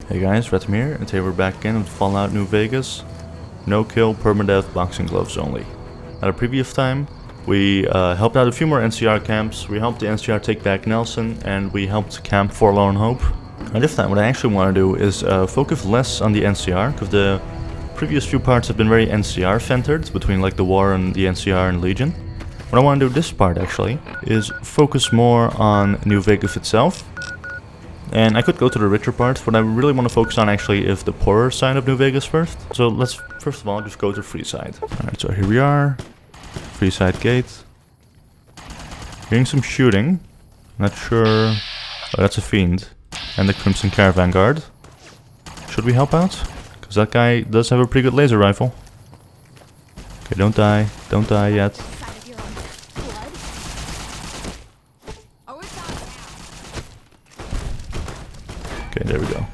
Hey guys, Retim here, and today we're back again with Fallout New Vegas. No kill, permadeath, boxing gloves only. At a previous time, we helped out a few more NCR camps, we helped the NCR take back Nelson, and we helped Camp Forlorn Hope. And this time what I actually want to do is focus less on the NCR, because the previous few parts have been very NCR-centered, between like the war and the NCR and Legion. What I want to do this part actually, is focus more on New Vegas itself. And I could go to the richer part, but I really want to focus on actually is the poorer side of New Vegas first. So let's first of all just go to Freeside. Alright, so here we are. Freeside gate. Hearing some shooting. Not sure. Oh, that's a fiend. And the Crimson Caravan Guard. Should we help out? Because that guy does have a pretty good laser rifle. Okay, don't die. Don't die yet. Okay, there we go.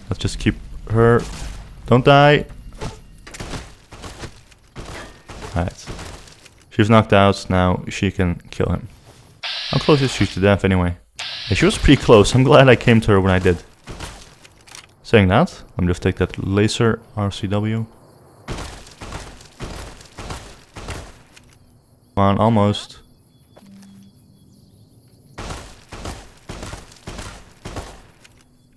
Let's just keep her. Don't die. Alright. She's knocked out, now she can kill him. How close is she to death anyway? Yeah, she was pretty close. I'm glad I came to her when I did. Saying that, let me just take that laser RCW. Come on, almost.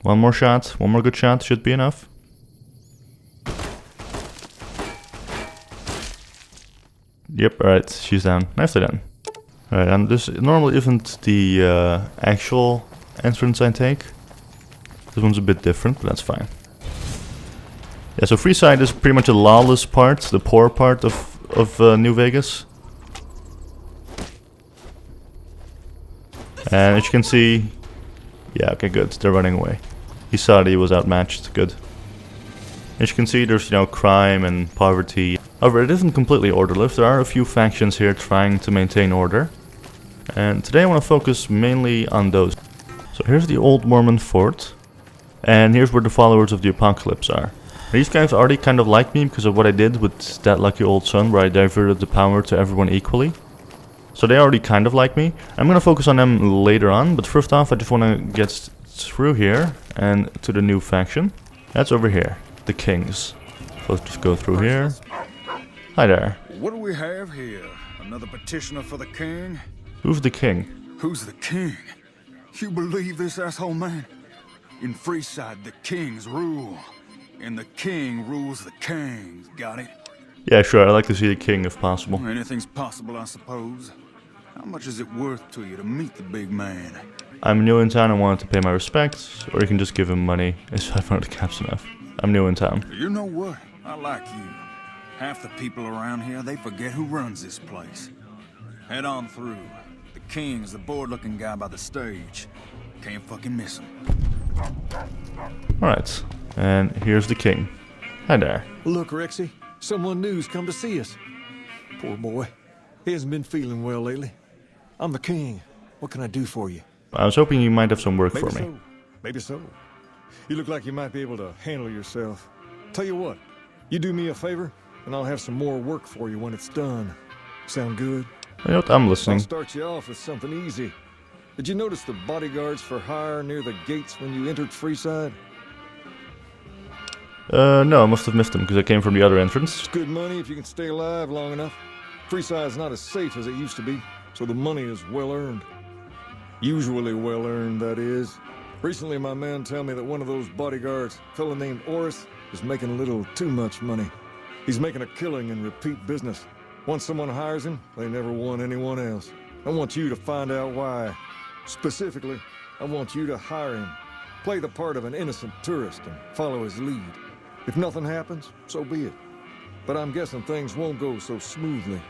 One more shot, one more good shot should be enough. Yep, alright, she's down. Nicely done. Alright, and this normally isn't the actual entrance I take. This one's a bit different, but that's fine. Yeah, so Freeside is pretty much a lawless part, the poor part of New Vegas. And as you can see, yeah, okay, good, they're running away. He saw that he was outmatched, good. As you can see, there's, you know, crime and poverty. However, it isn't completely orderless. There are a few factions here trying to maintain order. And today I want to focus mainly on those. So here's the old Mormon fort. And here's where the followers of the apocalypse are. These guys already kind of like me because of what I did with that lucky old son, where I diverted the power to everyone equally. So they already kind of like me. I'm going to focus on them later on, but first off I just want to get through here and to the new faction. That's over here, the Kings. So let's just go through here. Hi there. What do we have here? Another petitioner for the king? Who's the king? Who's the king? You believe this, asshole man? In Freeside, the kings rule. And the king rules the kings, got it? Yeah, sure, I'd like to see the king if possible. Anything's possible, I suppose. How much is it worth to you to meet the big man? I'm new in town and wanted to pay my respects, or you can just give him money. It's 500 caps enough. I'm new in town. You know what? I like you. Half the people around here, they forget who runs this place. Head on through. The king's the bored-looking guy by the stage. Can't fucking miss him. Alright, and here's the king. Hi there. Look, Rexy, someone new's come to see us. Poor boy. He hasn't been feeling well lately. I'm the king. What can I do for you? I was hoping you might have some work Maybe for me. so. Maybe so. You look like you might be able to handle yourself. Tell you what, you do me a favor, and I'll have some more work for you when it's done. Sound good? You know what, I'm listening. I'll start you off with something easy. Did you notice the bodyguards for hire near the gates when you entered Freeside? No, I must have missed them because I came from the other entrance. It's good money if you can stay alive long enough. Freeside's not as safe as it used to be, so the money is well earned. Usually well earned, that is. Recently, my man told me that one of those bodyguards, a fellow named Orus, is making a little too much money. He's making a killing in repeat business. Once someone hires him, they never want anyone else. I want you to find out why. Specifically, I want you to hire him. Play the part of an innocent tourist and follow his lead. If nothing happens, so be it. But I'm guessing things won't go so smoothly.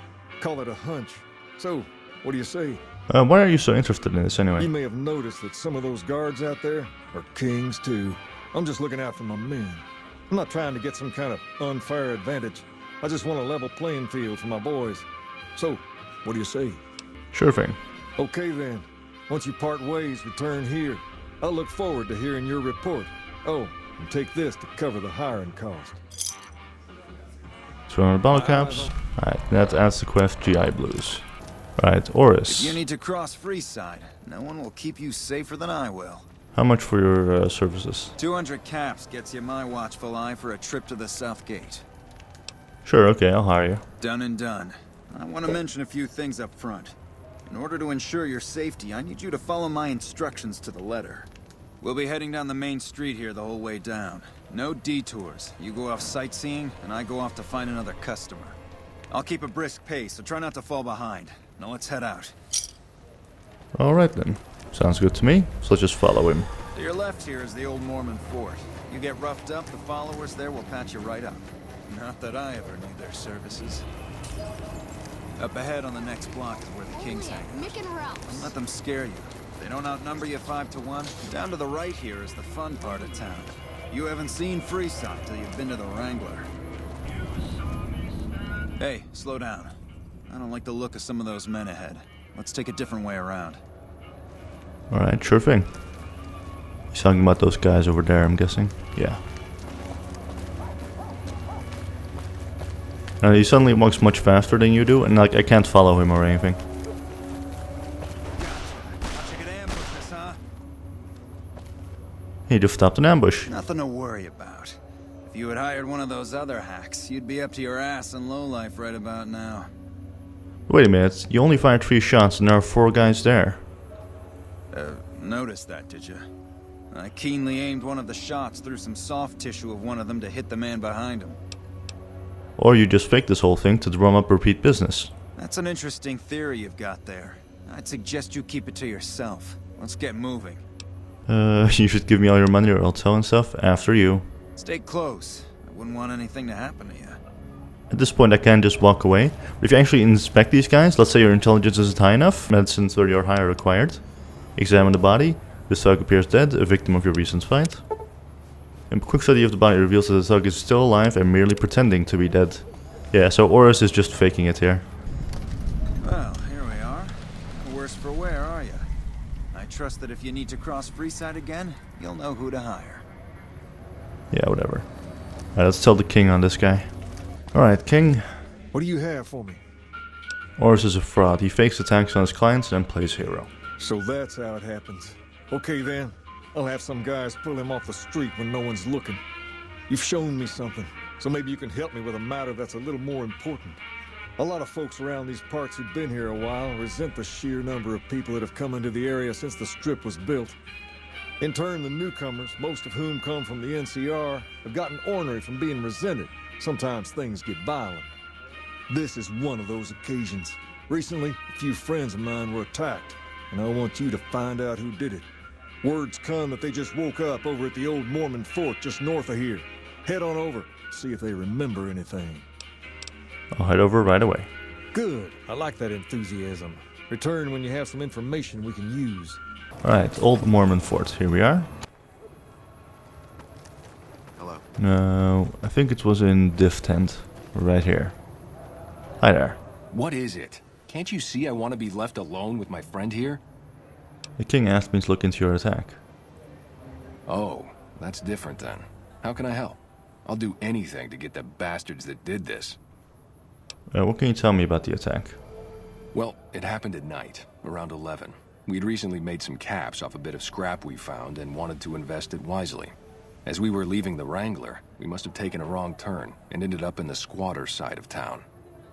Call it a hunch. So, what do you say? Why are you so interested in this anyway? You may have noticed that some of those guards out there are kings too. I'm just looking out for my men. I'm not trying to get some kind of unfair advantage. I just want a level playing field for my boys. So, what do you say? Sure thing. Okay then. Once you part ways, return here. I'll look forward to hearing your report. Oh, and take this to cover the hiring cost. 200 bottle caps. Alright, that adds the quest GI Blues. Right, Orus. If you need to cross Freeside, no one will keep you safer than I will. How much for your services? 200 caps gets you my watchful eye for a trip to the South Gate. Sure, okay, I'll hire you. Done and done. I want to mention a few things up front. In order to ensure your safety, I need you to follow my instructions to the letter. We'll be heading down the main street here the whole way down. No detours. You go off sightseeing, and I go off to find another customer. I'll keep a brisk pace, so try not to fall behind. Now let's head out. Alright then. Sounds good to me, so let's just follow him. To your left here is the old Mormon fort. You get roughed up, the followers there will patch you right up. Not that I ever need their services. Up ahead on the next block is where the kings hang out. Don't let them scare you. If they don't outnumber you 5 to 1, down to the right here is the fun part of town. You haven't seen Freeside till you've been to the Wrangler. Hey, slow down. I don't like the look of some of those men ahead. Let's take a different way around. Alright, sure thing. He's talking about those guys over there, I'm guessing. Yeah. He suddenly walks much faster than you do, and like I can't follow him or anything. He just stopped an ambush. Nothing to worry about. If you had hired one of those other hacks, you'd be up to your ass in lowlife right about now. Wait a minute, you only fired 3 shots and there are 4 guys there. Noticed that, did you? I keenly aimed one of the shots through some soft tissue of one of them to hit the man behind him. Or you just faked this whole thing to drum up repeat business. That's an interesting theory you've got there. I'd suggest you keep it to yourself. Let's get moving. You should give me all your money or I'll tell and stuff after you. Stay close. I wouldn't want anything to happen to you. At this point I can't just walk away. But if you actually inspect these guys, let's say your intelligence isn't high enough, medicine 30 or higher required. Examine the body. This thug appears dead, a victim of your recent fight. A quick study of the body reveals that the thug is still alive and merely pretending to be dead. Yeah, so Orus is just faking it here. Well, here we are. Worse for wear, are you? I trust that if you need to cross Freeside again, you'll know who to hire. Yeah, whatever. Alright, let's tell the king on this guy. Alright, king. What do you have for me? Orus is a fraud. He fakes attacks on his clients and then plays hero. So that's how it happens. Okay then. I'll have some guys pull him off the street when no one's looking. You've shown me something, so maybe you can help me with a matter that's a little more important. A lot of folks around these parts who've been here a while resent the sheer number of people that have come into the area since the strip was built. In turn, the newcomers, most of whom come from the NCR, have gotten ornery from being resented. Sometimes things get violent. This is one of those occasions. Recently, a few friends of mine were attacked, and I want you to find out who did it. Word's come that they just woke up over at the old Mormon fort just north of here. Head on over, see if they remember anything. I'll head over right away. Good. I like that enthusiasm. Return when you have some information we can use. Alright, old Mormon fort. Here we are. Hello. No, I think it was in Div Tent. Right here. Hi there. What is it? Can't you see I want to be left alone with my friend here? The king asked me to look into your attack. Oh, that's different then. How can I help? I'll do anything to get the bastards that did this. What can you tell me about the attack? Well, it happened at night, around 11. We'd recently made some caps off a bit of scrap we found and wanted to invest it wisely. As we were leaving the Wrangler, we must have taken a wrong turn and ended up in the squatter side of town.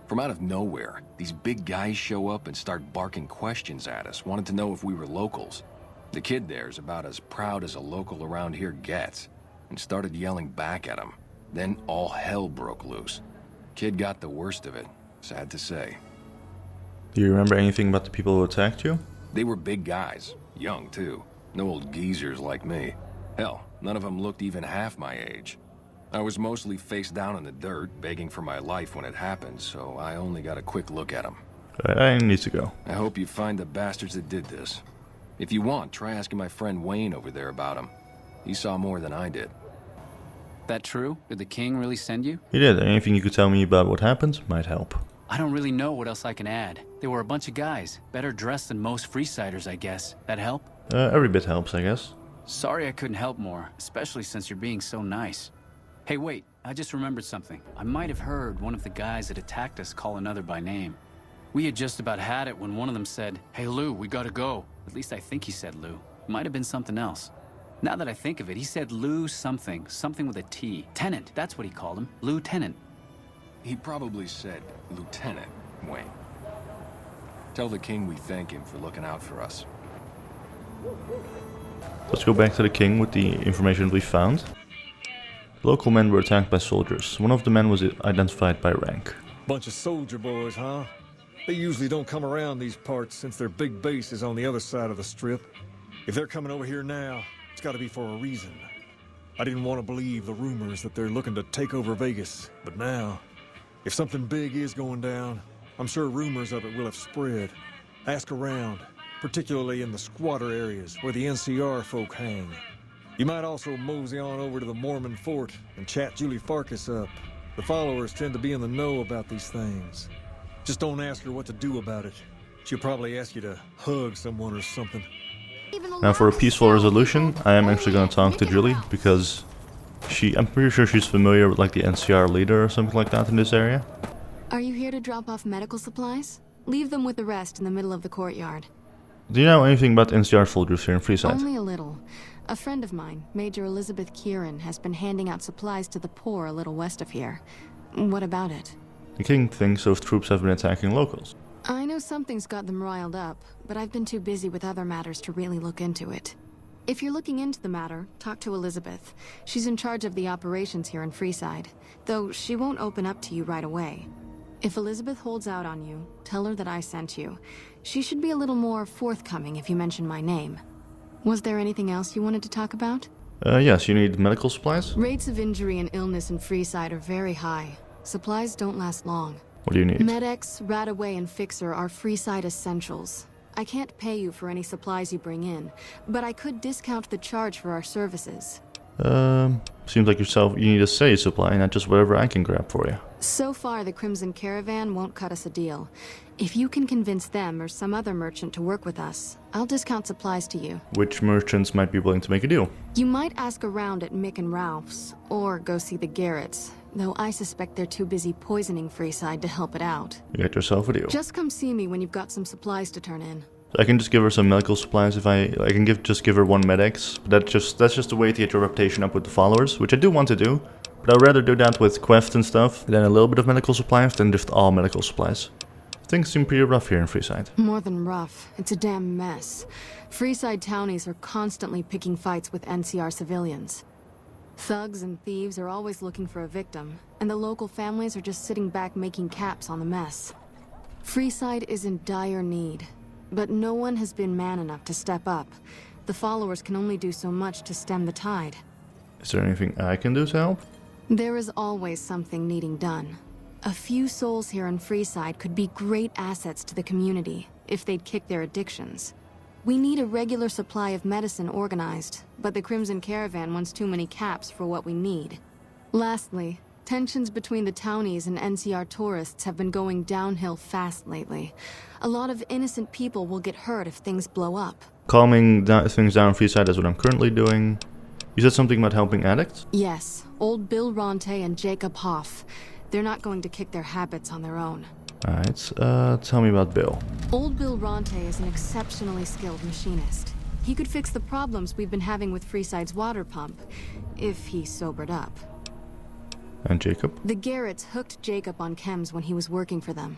From out of nowhere, these big guys show up and start barking questions at us, wanted to know if we were locals. The kid there's about as proud as a local around here gets, and started yelling back at him. Then all hell broke loose. Kid got the worst of it, sad to say. Do you remember anything about the people who attacked you? They were big guys, young too. No old geezers like me. Hell, none of them looked even half my age. I was mostly face down in the dirt, begging for my life when it happened, so I only got a quick look at them. I need to go. I hope you find the bastards that did this. If you want, try asking my friend Wayne over there about him. He saw more than I did. That true? Did the king really send you? He did. Anything you could tell me about what happened might help. I don't really know what else I can add. They were a bunch of guys, better dressed than most Freesiders, I guess. That help? Every bit helps, I guess. Sorry I couldn't help more, especially since you're being so nice. Hey, wait, I just remembered something. I might have heard one of the guys that attacked us call another by name. We had just about had it when one of them said, "Hey Lou, we gotta go." At least I think he said Lou. Might have been something else. Now that I think of it, he said Lou something. Something with a T. Tenant, that's what he called him. Lieutenant. He probably said Lieutenant, Wayne. Tell the king we thank him for looking out for us. Let's go back to the king with the information we found. The local men were attacked by soldiers. One of the men was identified by rank. Bunch of soldier boys, huh? They usually don't come around these parts since their big base is on the other side of the strip. If they're coming over here now, it's gotta be for a reason. I didn't want to believe the rumors that they're looking to take over Vegas, but now, if something big is going down, I'm sure rumors of it will have spread. Ask around, particularly in the squatter areas where the NCR folk hang. You might also mosey on over to the Mormon fort and chat Julie Farkas up. The followers tend to be in the know about these things. Just don't ask her what to do about it. She'll probably ask you to hug someone or something. Now for a peaceful resolution, I am actually going to talk to Julie because I'm pretty sure she's familiar with like the NCR leader or something like that in this area. Are you here to drop off medical supplies? Leave them with the rest in the middle of the courtyard. Do you know anything about NCR soldiers here in Freeside? Only a little. A friend of mine, Major Elizabeth Kieran, has been handing out supplies to the poor a little west of here. What about it? The king thinks those troops have been attacking locals. I know something's got them riled up, but I've been too busy with other matters to really look into it. If you're looking into the matter, talk to Elizabeth. She's in charge of the operations here in Freeside, though she won't open up to you right away. If Elizabeth holds out on you, tell her that I sent you. She should be a little more forthcoming if you mention my name. Was there anything else you wanted to talk about? Yes, you need medical supplies? Rates of injury and illness in Freeside are very high. Supplies don't last long. What do you need? Med-X, Radaway, and Fixer are Freeside essentials. I can't pay you for any supplies you bring in, but I could discount the charge for our services. Seems like you need a steady supply, not just whatever I can grab for you. So far, the Crimson Caravan won't cut us a deal. If you can convince them or some other merchant to work with us, I'll discount supplies to you. Which merchants might be willing to make a deal? You might ask around at Mick and Ralph's, or go see the Garretts, though I suspect they're too busy poisoning Freeside to help it out. You get yourself a deal. Just come see me when you've got some supplies to turn in. So I can just give her some medical supplies if I can just give her one Med-X. But that's just a way to get your reputation up with the followers, which I do want to do. But I'd rather do that with quests and stuff than a little bit of medical supplies than just all medical supplies. Things seem pretty rough here in Freeside. More than rough. It's a damn mess. Freeside townies are constantly picking fights with NCR civilians. Thugs and thieves are always looking for a victim, and the local families are just sitting back making caps on the mess. Freeside is in dire need, but no one has been man enough to step up. The followers can only do so much to stem the tide. Is there anything I can do to help? There is always something needing done. A few souls here in Freeside could be great assets to the community if they'd kick their addictions. We need a regular supply of medicine organized, but the Crimson Caravan wants too many caps for what we need. Lastly, tensions between the townies and NCR tourists have been going downhill fast lately. A lot of innocent people will get hurt if things blow up. Calming things down in Freeside is what I'm currently doing. You said something about helping addicts? Yes, old Bill Ronte and Jacob Hoff. They're not going to kick their habits on their own. Alright, tell me about Bill. Old Bill Ronte is an exceptionally skilled machinist. He could fix the problems we've been having with Freeside's water pump, if he sobered up. And Jacob? The Garretts hooked Jacob on chems when he was working for them.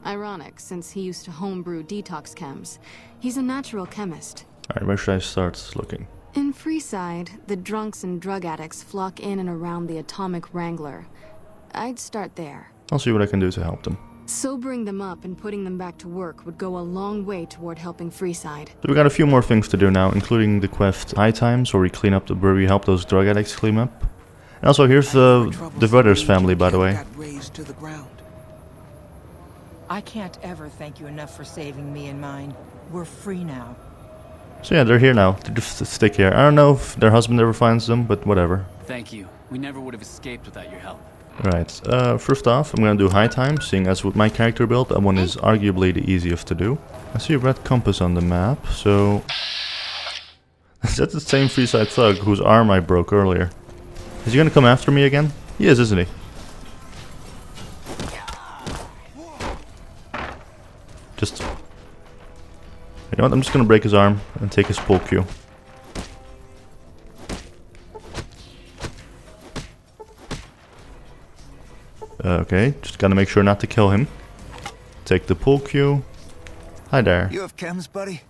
Ironic, since he used to homebrew detox chems. He's a natural chemist. Alright, where should I start looking? In Freeside, the drunks and drug addicts flock in and around the atomic Wrangler. I'd start there. I'll see what I can do to help them. Sobering them up and putting them back to work would go a long way toward helping Freeside. So we got a few more things to do now, including the quest High Times, where we clean up where we help those drug addicts clean up. And also here's the Brothers family, by the way. Got razed to the ground. I can't ever thank you enough for saving me and mine. We're free now. So yeah, they're here now. They just stick here. I don't know if their husband ever finds them, but whatever. Thank you. We never would have escaped without your help. Right, first off, I'm gonna do High Times, seeing as with my character build, that one is arguably the easiest to do. I see a red compass on the map, so... That's the same Freeside thug whose arm I broke earlier. Is he gonna come after me again? He is, isn't he? Just... You know what, I'm just gonna break his arm and take his pull cue. Okay, just gotta make sure not to kill him. Take the pull queue. Hi there. You have chems, buddy?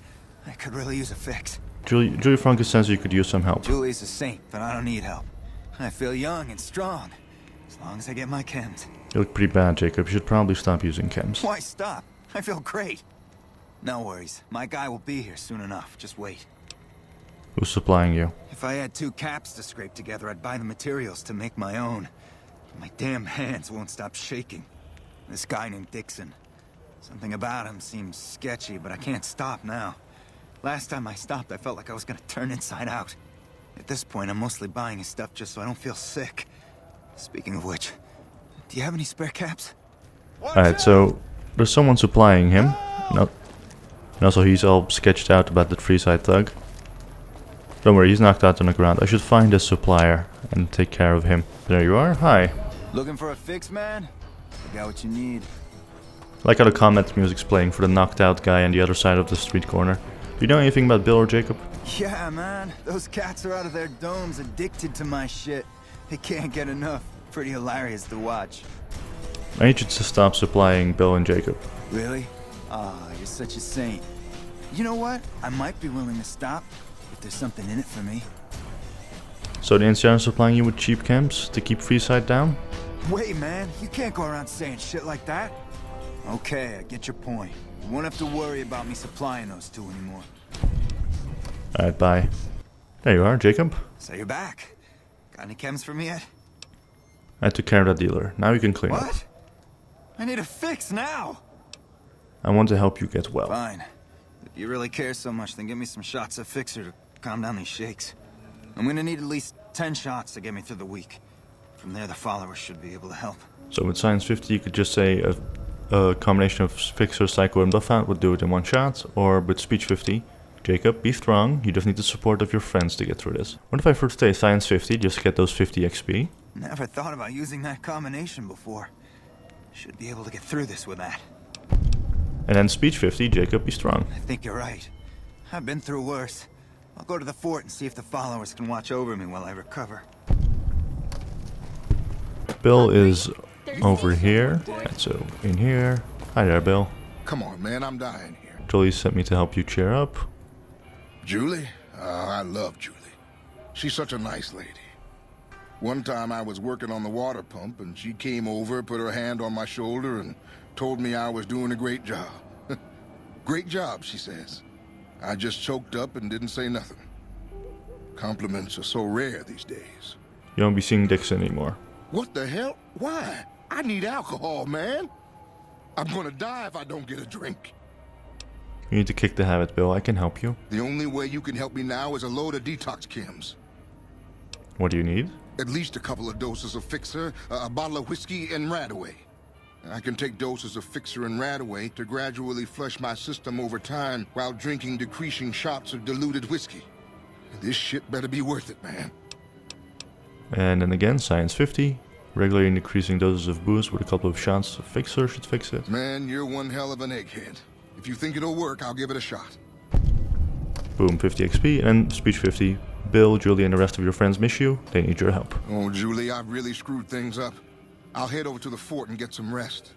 I could really use a fix. Julie Franco says you could use some help. Julie's a saint, but I don't need help. I feel young and strong, as long as I get my chems. You look pretty bad, Jacob. You should probably stop using chems. Why stop? I feel great. No worries. My guy will be here soon enough. Just wait. Who's supplying you? If I had 2 caps to scrape together, I'd buy the materials to make my own. My damn hands won't stop shaking. This guy named Dixon. Something about him seems sketchy, but I can't stop now. Last time I stopped, I felt like I was gonna turn inside out. At this point, I'm mostly buying his stuff just so I don't feel sick. Speaking of which, do you have any spare caps? Alright, so there's someone supplying him. No. And also he's all sketched out about the Freeside thug. Don't worry, he's knocked out on the ground. I should find a supplier and take care of him. There you are. Hi. Looking for a fix, man? I got what you need. Like how the combat music's playing for the knocked out guy on the other side of the street corner. Do you know anything about Bill or Jacob? Yeah, man. Those cats are out of their domes addicted to my shit. They can't get enough. Pretty hilarious to watch. I need you to stop supplying Bill and Jacob. Really? Ah, you're such a saint. You know what? I might be willing to stop if there's something in it for me. So the NCR is supplying you with cheap camps to keep Freeside down? Wait, man. You can't go around saying shit like that. Okay, I get your point. You won't have to worry about me supplying those 2 anymore. Alright, bye. There you are, Jacob. So you're back. Got any chems for me yet? I took care of that dealer. Now you can clean up. What? I need a fix now! I want to help you get well. Fine. If you really care so much, then give me some shots of Fixer to calm down these shakes. I'm gonna need at least 10 shots to get me through the week. From there, the followers should be able to help. So with Science 50, you could just say a combination of Fixer, Psycho, and Buffout would do it in 1 shot. Or with Speech 50, Jacob, be strong. You just need the support of your friends to get through this. What if I first say Science 50, just to get those 50 XP? Never thought about using that combination before. Should be able to get through this with that. And then Speech 50, Jacob, be strong. I think you're right. I've been through worse. I'll go to the fort and see if the followers can watch over me while I recover. Bill is over here. And so in here. Hi there, Bill. Come on, man, I'm dying here. Julie sent me to help you cheer up. Julie? I love Julie. She's such a nice lady. One time I was working on the water pump and she came over, put her hand on my shoulder and told me I was doing a great job. Great job, she says. I just choked up and didn't say nothing. Compliments are so rare these days. You won't be seeing Dixon anymore. What the hell? Why? I need alcohol, man. I'm gonna die if I don't get a drink. You need to kick the habit, Bill. I can help you. The only way you can help me now is a load of detox chems. What do you need? At least a couple of doses of Fixer, a bottle of whiskey, and Radaway. I can take doses of Fixer and Radaway to gradually flush my system over time while drinking decreasing shots of diluted whiskey. This shit better be worth it, man. And then again, Science 50. Regularly increasing doses of booze with a couple of shots of Fixer should fix it. Man, you're one hell of an egghead. If you think it'll work, I'll give it a shot. Boom, 50 XP, and then Speech 50. Bill, Julie, and the rest of your friends miss you. They need your help. Oh, Julie, I've really screwed things up. I'll head over to the fort and get some rest.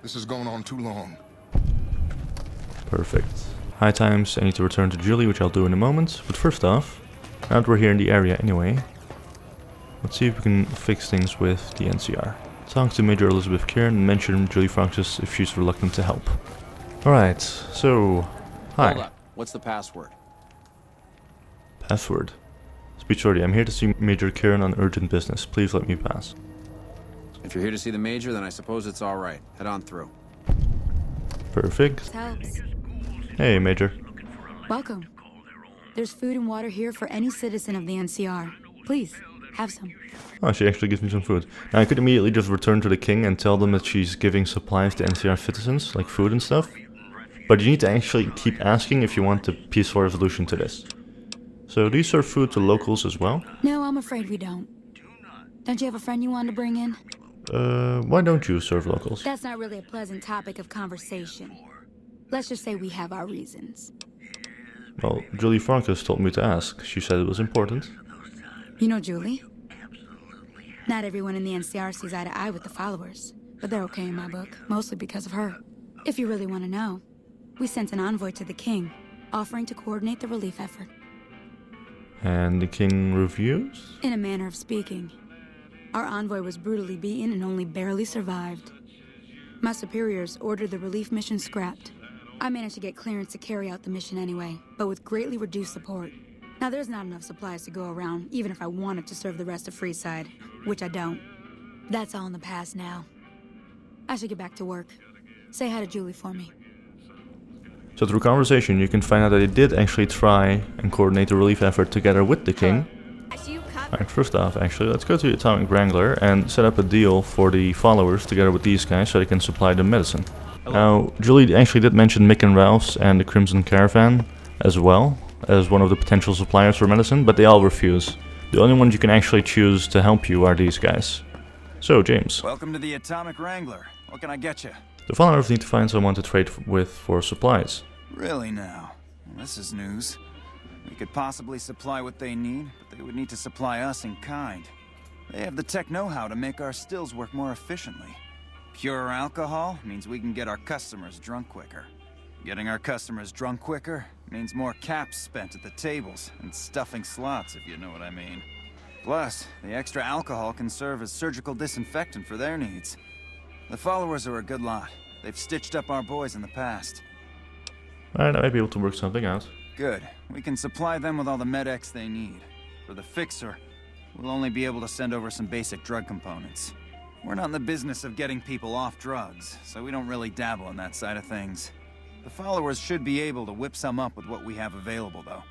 This has gone on too long. Perfect. High times, I need to return to Julie, which I'll do in a moment. But first off, now that we're here in the area anyway, let's see if we can fix things with the NCR. Talk to Major Elizabeth Kieran and mention Julie Francis if she's reluctant to help. Alright, so... Hi. Hold up. What's the password? Password. Speech 30. I'm here to see Major Kieran on urgent business. Please let me pass. If you're here to see the Major, then I suppose it's all right. Head on through. Perfect. Helps. Hey, Major. Welcome. There's food and water here for any citizen of the NCR. Please, have some. Oh, she actually gives me some food. Now, I could immediately just return to the king and tell them that she's giving supplies to NCR citizens, like food and stuff. But you need to actually keep asking if you want a peaceful resolution to this. So, do you serve food to locals as well? No, I'm afraid we don't. Don't you have a friend you wanted to bring in? Why don't you serve locals? That's not really a pleasant topic of conversation. Let's just say we have our reasons. Well, Julie Farkas told me to ask. She said it was important. You know Julie? Not everyone in the NCR sees eye to eye with the followers. but they're okay in my book, mostly because of her. If you really want to know, we sent an envoy to the king, offering to coordinate the relief effort. And the king refused? In a manner of speaking. Our envoy was brutally beaten and only barely survived. My superiors ordered the relief mission scrapped. I managed to get clearance to carry out the mission anyway, but with greatly reduced support. Now there's not enough supplies to go around, even if I wanted to serve the rest of Freeside, which I don't. That's all in the past now. I should get back to work. Say hi to Julie for me. So through conversation, you can find out that they did actually try and coordinate the relief effort together with the king. Alright, first off, actually, let's go to the Atomic Wrangler and set up a deal for the followers together with these guys so they can supply the medicine. Now, Julie actually did mention Mick and Ralph's and the Crimson Caravan as well as one of the potential suppliers for medicine, but they all refuse. The only ones you can actually choose to help you are these guys. So, James. Welcome to the Atomic Wrangler. What can I get you? The followers need to find someone to trade with for supplies. Really now? Well, this is news. We could possibly supply what they need, but they would need to supply us in kind. They have the tech know-how to make our stills work more efficiently. Pure alcohol means we can get our customers drunk quicker. Getting our customers drunk quicker means more caps spent at the tables and stuffing slots, if you know what I mean. Plus, the extra alcohol can serve as surgical disinfectant for their needs. The followers are a good lot. They've stitched up our boys in the past. Alright, I might be able to work something out. Good. We can supply them with all the med-X they need. For the fixer, we'll only be able to send over some basic drug components. We're not in the business of getting people off drugs, so we don't really dabble in that side of things. The followers should be able to whip some up with what we have available, though.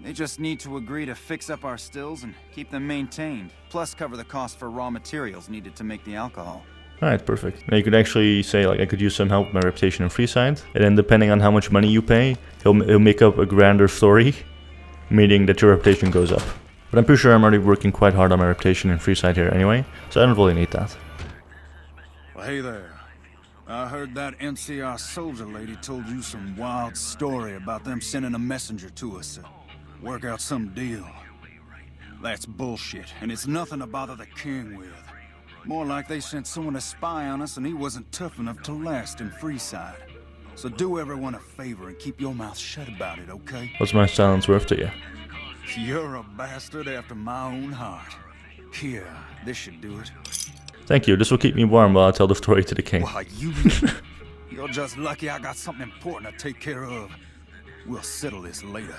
They just need to agree to fix up our stills and keep them maintained, plus cover the cost for raw materials needed to make the alcohol. Alright, perfect. Now you could actually say, like, I could use some help with my reputation in Freeside, and then depending on how much money you pay, he'll make up a grander story, meaning that your reputation goes up. But I'm pretty sure I'm already working quite hard on my reputation in Freeside here anyway, so I don't really need that. Well, hey there. I heard that NCR soldier lady told you some wild story about them sending a messenger to us to work out some deal. That's bullshit, and it's nothing to bother the king with. More like they sent someone to spy on us and he wasn't tough enough to last in Freeside. So do everyone a favor and keep your mouth shut about it, okay? What's my silence worth to you? You're a bastard after my own heart. Here, this should do it. Thank you, this will keep me warm while I tell the story to the king. Why, you're just lucky I got something important to take care of. We'll settle this later.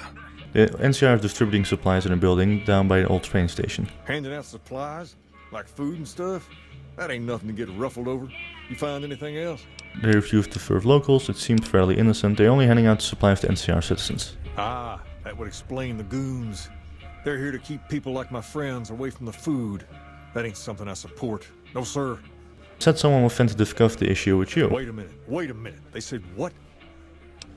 The NCR is distributing supplies in a building down by an old train station. Handing out supplies? Like food and stuff? That ain't nothing to get ruffled over. You find anything else? They refused to serve locals, it seemed fairly innocent. They're only handing out supplies to NCR citizens. Ah, that would explain the goons. They're here to keep people like my friends away from the food. That ain't something I support. No, sir. Said someone with Fenton discussed the issue with you. Wait a minute. They said what?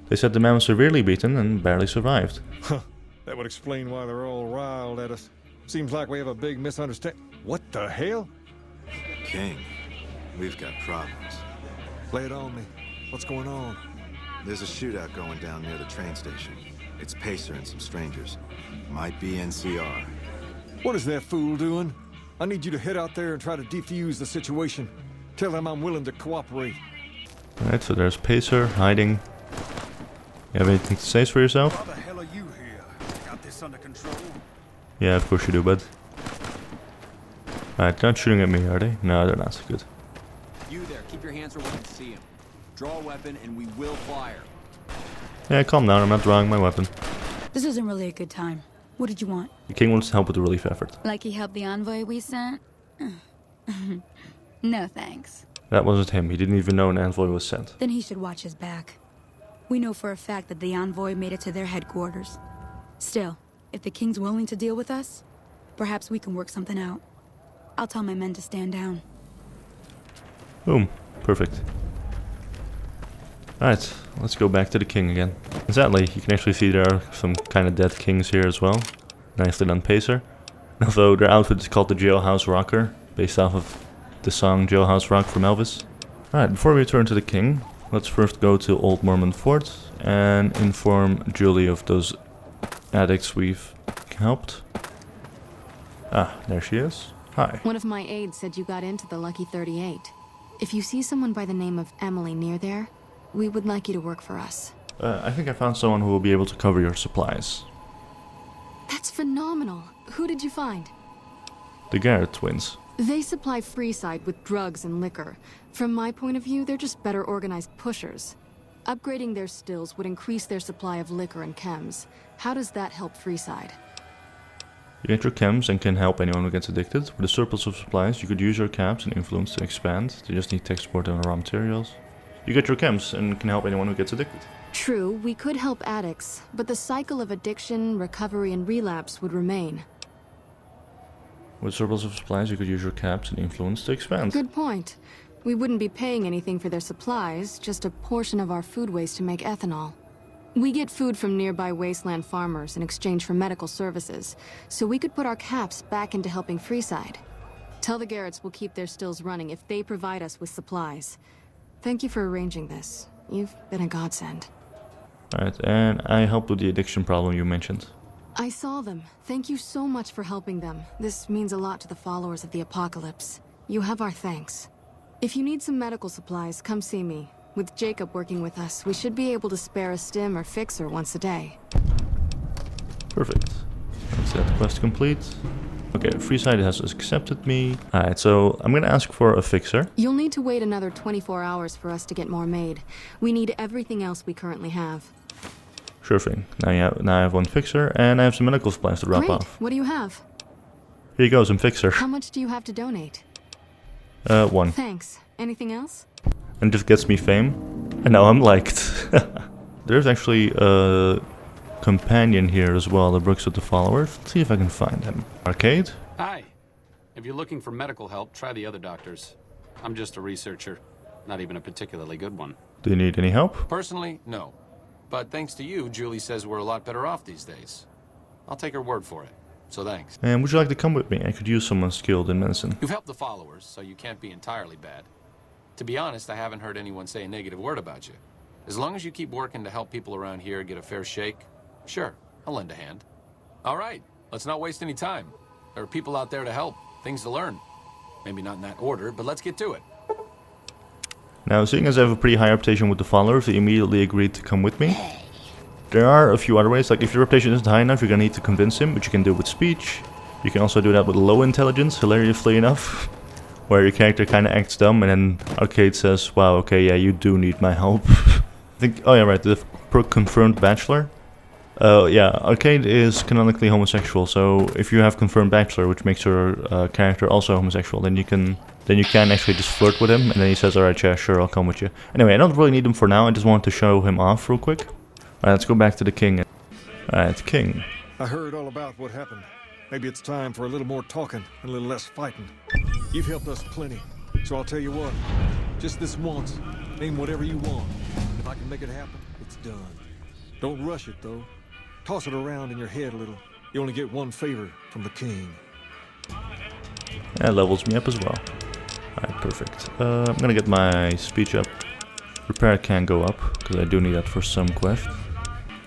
They said the man was severely beaten and barely survived. Huh, that would explain why they're all riled at us. Seems like we have a big misunderstanding. What the hell? King, we've got problems. Lay it on me. What's going on? There's a shootout going down near the train station. It's Pacer and some strangers. Might be NCR. What is that fool doing? I need you to head out there and try to defuse the situation. Tell them I'm willing to cooperate. Alright, so there's Pacer hiding. You have anything to say for yourself? How the hell are you here? Got this under control? Yeah, of course you do, bud. Alright, they're not shooting at me, are they? No, they're not. Good. You there, keep your hands where we can see him. Draw a weapon and we will fire. Yeah, calm down, I'm not drawing my weapon. This isn't really a good time. What did you want? The king wants to help with the relief effort. Like he helped the envoy we sent? No thanks. That wasn't him, he didn't even know an envoy was sent. Then he should watch his back. We know for a fact that the envoy made it to their headquarters. Still, if the king's willing to deal with us, perhaps we can work something out. I'll tell my men to stand down. Boom. Perfect. Alright, let's go back to the king again. And sadly, you can actually see there are some kind of dead kings here as well. Nicely done, Pacer. Although their outfit is called the Jailhouse Rocker, based off of the song Jailhouse Rock from Elvis. Alright, before we return to the king, let's first go to Old Mormon Fort and inform Julie of those addicts we've helped. Ah, there she is. Hi. One of my aides said you got into the Lucky 38. If you see someone by the name of Emily near there, we would like you to work for us. I think I found someone who will be able to cover your supplies. That's phenomenal. Who did you find? The Garrett twins. They supply Freeside with drugs and liquor. From my point of view, they're just better organized pushers. Upgrading their stills would increase their supply of liquor and chems. How does that help Freeside? You get your chems and can help anyone who gets addicted. With a surplus of supplies, you could use your caps and influence to expand. They just need tech support and raw materials. You get your chems and can help anyone who gets addicted. True, we could help addicts, but the cycle of addiction, recovery, and relapse would remain. With a surplus of supplies, you could use your caps and influence to expand. Good point. We wouldn't be paying anything for their supplies, just a portion of our food waste to make ethanol. We get food from nearby wasteland farmers in exchange for medical services, so we could put our caps back into helping Freeside. Tell the Garretts we'll keep their stills running if they provide us with supplies. Thank you for arranging this. You've been a godsend. Alright, and I helped with the addiction problem you mentioned. I saw them. Thank you so much for helping them. This means a lot to the followers of the Apocalypse. You have our thanks. If you need some medical supplies, come see me. With Jacob working with us, we should be able to spare a stim or fixer once a day. Perfect. That's that quest complete. Okay, Freeside has accepted me. Alright, so I'm gonna ask for a fixer. You'll need to wait another 24 hours for us to get more made. We need everything else we currently have. Sure thing. Now I have one fixer, and I have some medical supplies to drop Great. off. What do you have? Here you go, some fixer. How much do you have to donate? 1. Thanks. Anything else? And this gets me fame. And now I'm liked. There's actually a companion here as well that works with the followers. Let's see if I can find him. Arcade? Hi. If you're looking for medical help, try the other doctors. I'm just a researcher. Not even a particularly good one. Do you need any help? Personally, no. But thanks to you, Julie says we're a lot better off these days. I'll take her word for it. So thanks. And would you like to come with me? I could use someone skilled in medicine. You've helped the followers, so you can't be entirely bad. To be honest, I haven't heard anyone say a negative word about you. As long as you keep working to help people around here get a fair shake, sure, I'll lend a hand. All right, let's not waste any time. There are people out there to help, things to learn. Maybe not in that order, but let's get to it. Now, seeing as I have a pretty high reputation with the followers, they immediately agreed to come with me. There are a few other ways, like if your reputation isn't high enough, you're gonna need to convince him, but you can do it with speech. You can also do that with low intelligence, hilariously enough, where your character kinda acts dumb, and then Arcade says, wow, okay, yeah, you do need my help. I think, oh yeah, right, the confirmed bachelor. Yeah, Arcade is canonically homosexual, so if you have confirmed bachelor, which makes your character also homosexual, then you can actually just flirt with him, and then he says, alright, yeah, sure, I'll come with you. Anyway, I don't really need him for now, I just wanted to show him off real quick. Alright, let's go back to the king. Alright, king. I heard all about what happened. Maybe it's time for a little more talking and a little less fighting. You've helped us plenty, so I'll tell you what. Just this once, name whatever you want. If I can make it happen, it's done. Don't rush it, though. Toss it around in your head a little. You only get one favor from the king. That levels me up as well. Alright, perfect. I'm gonna get my speech up. Repair can go up, because I do need that for some quest.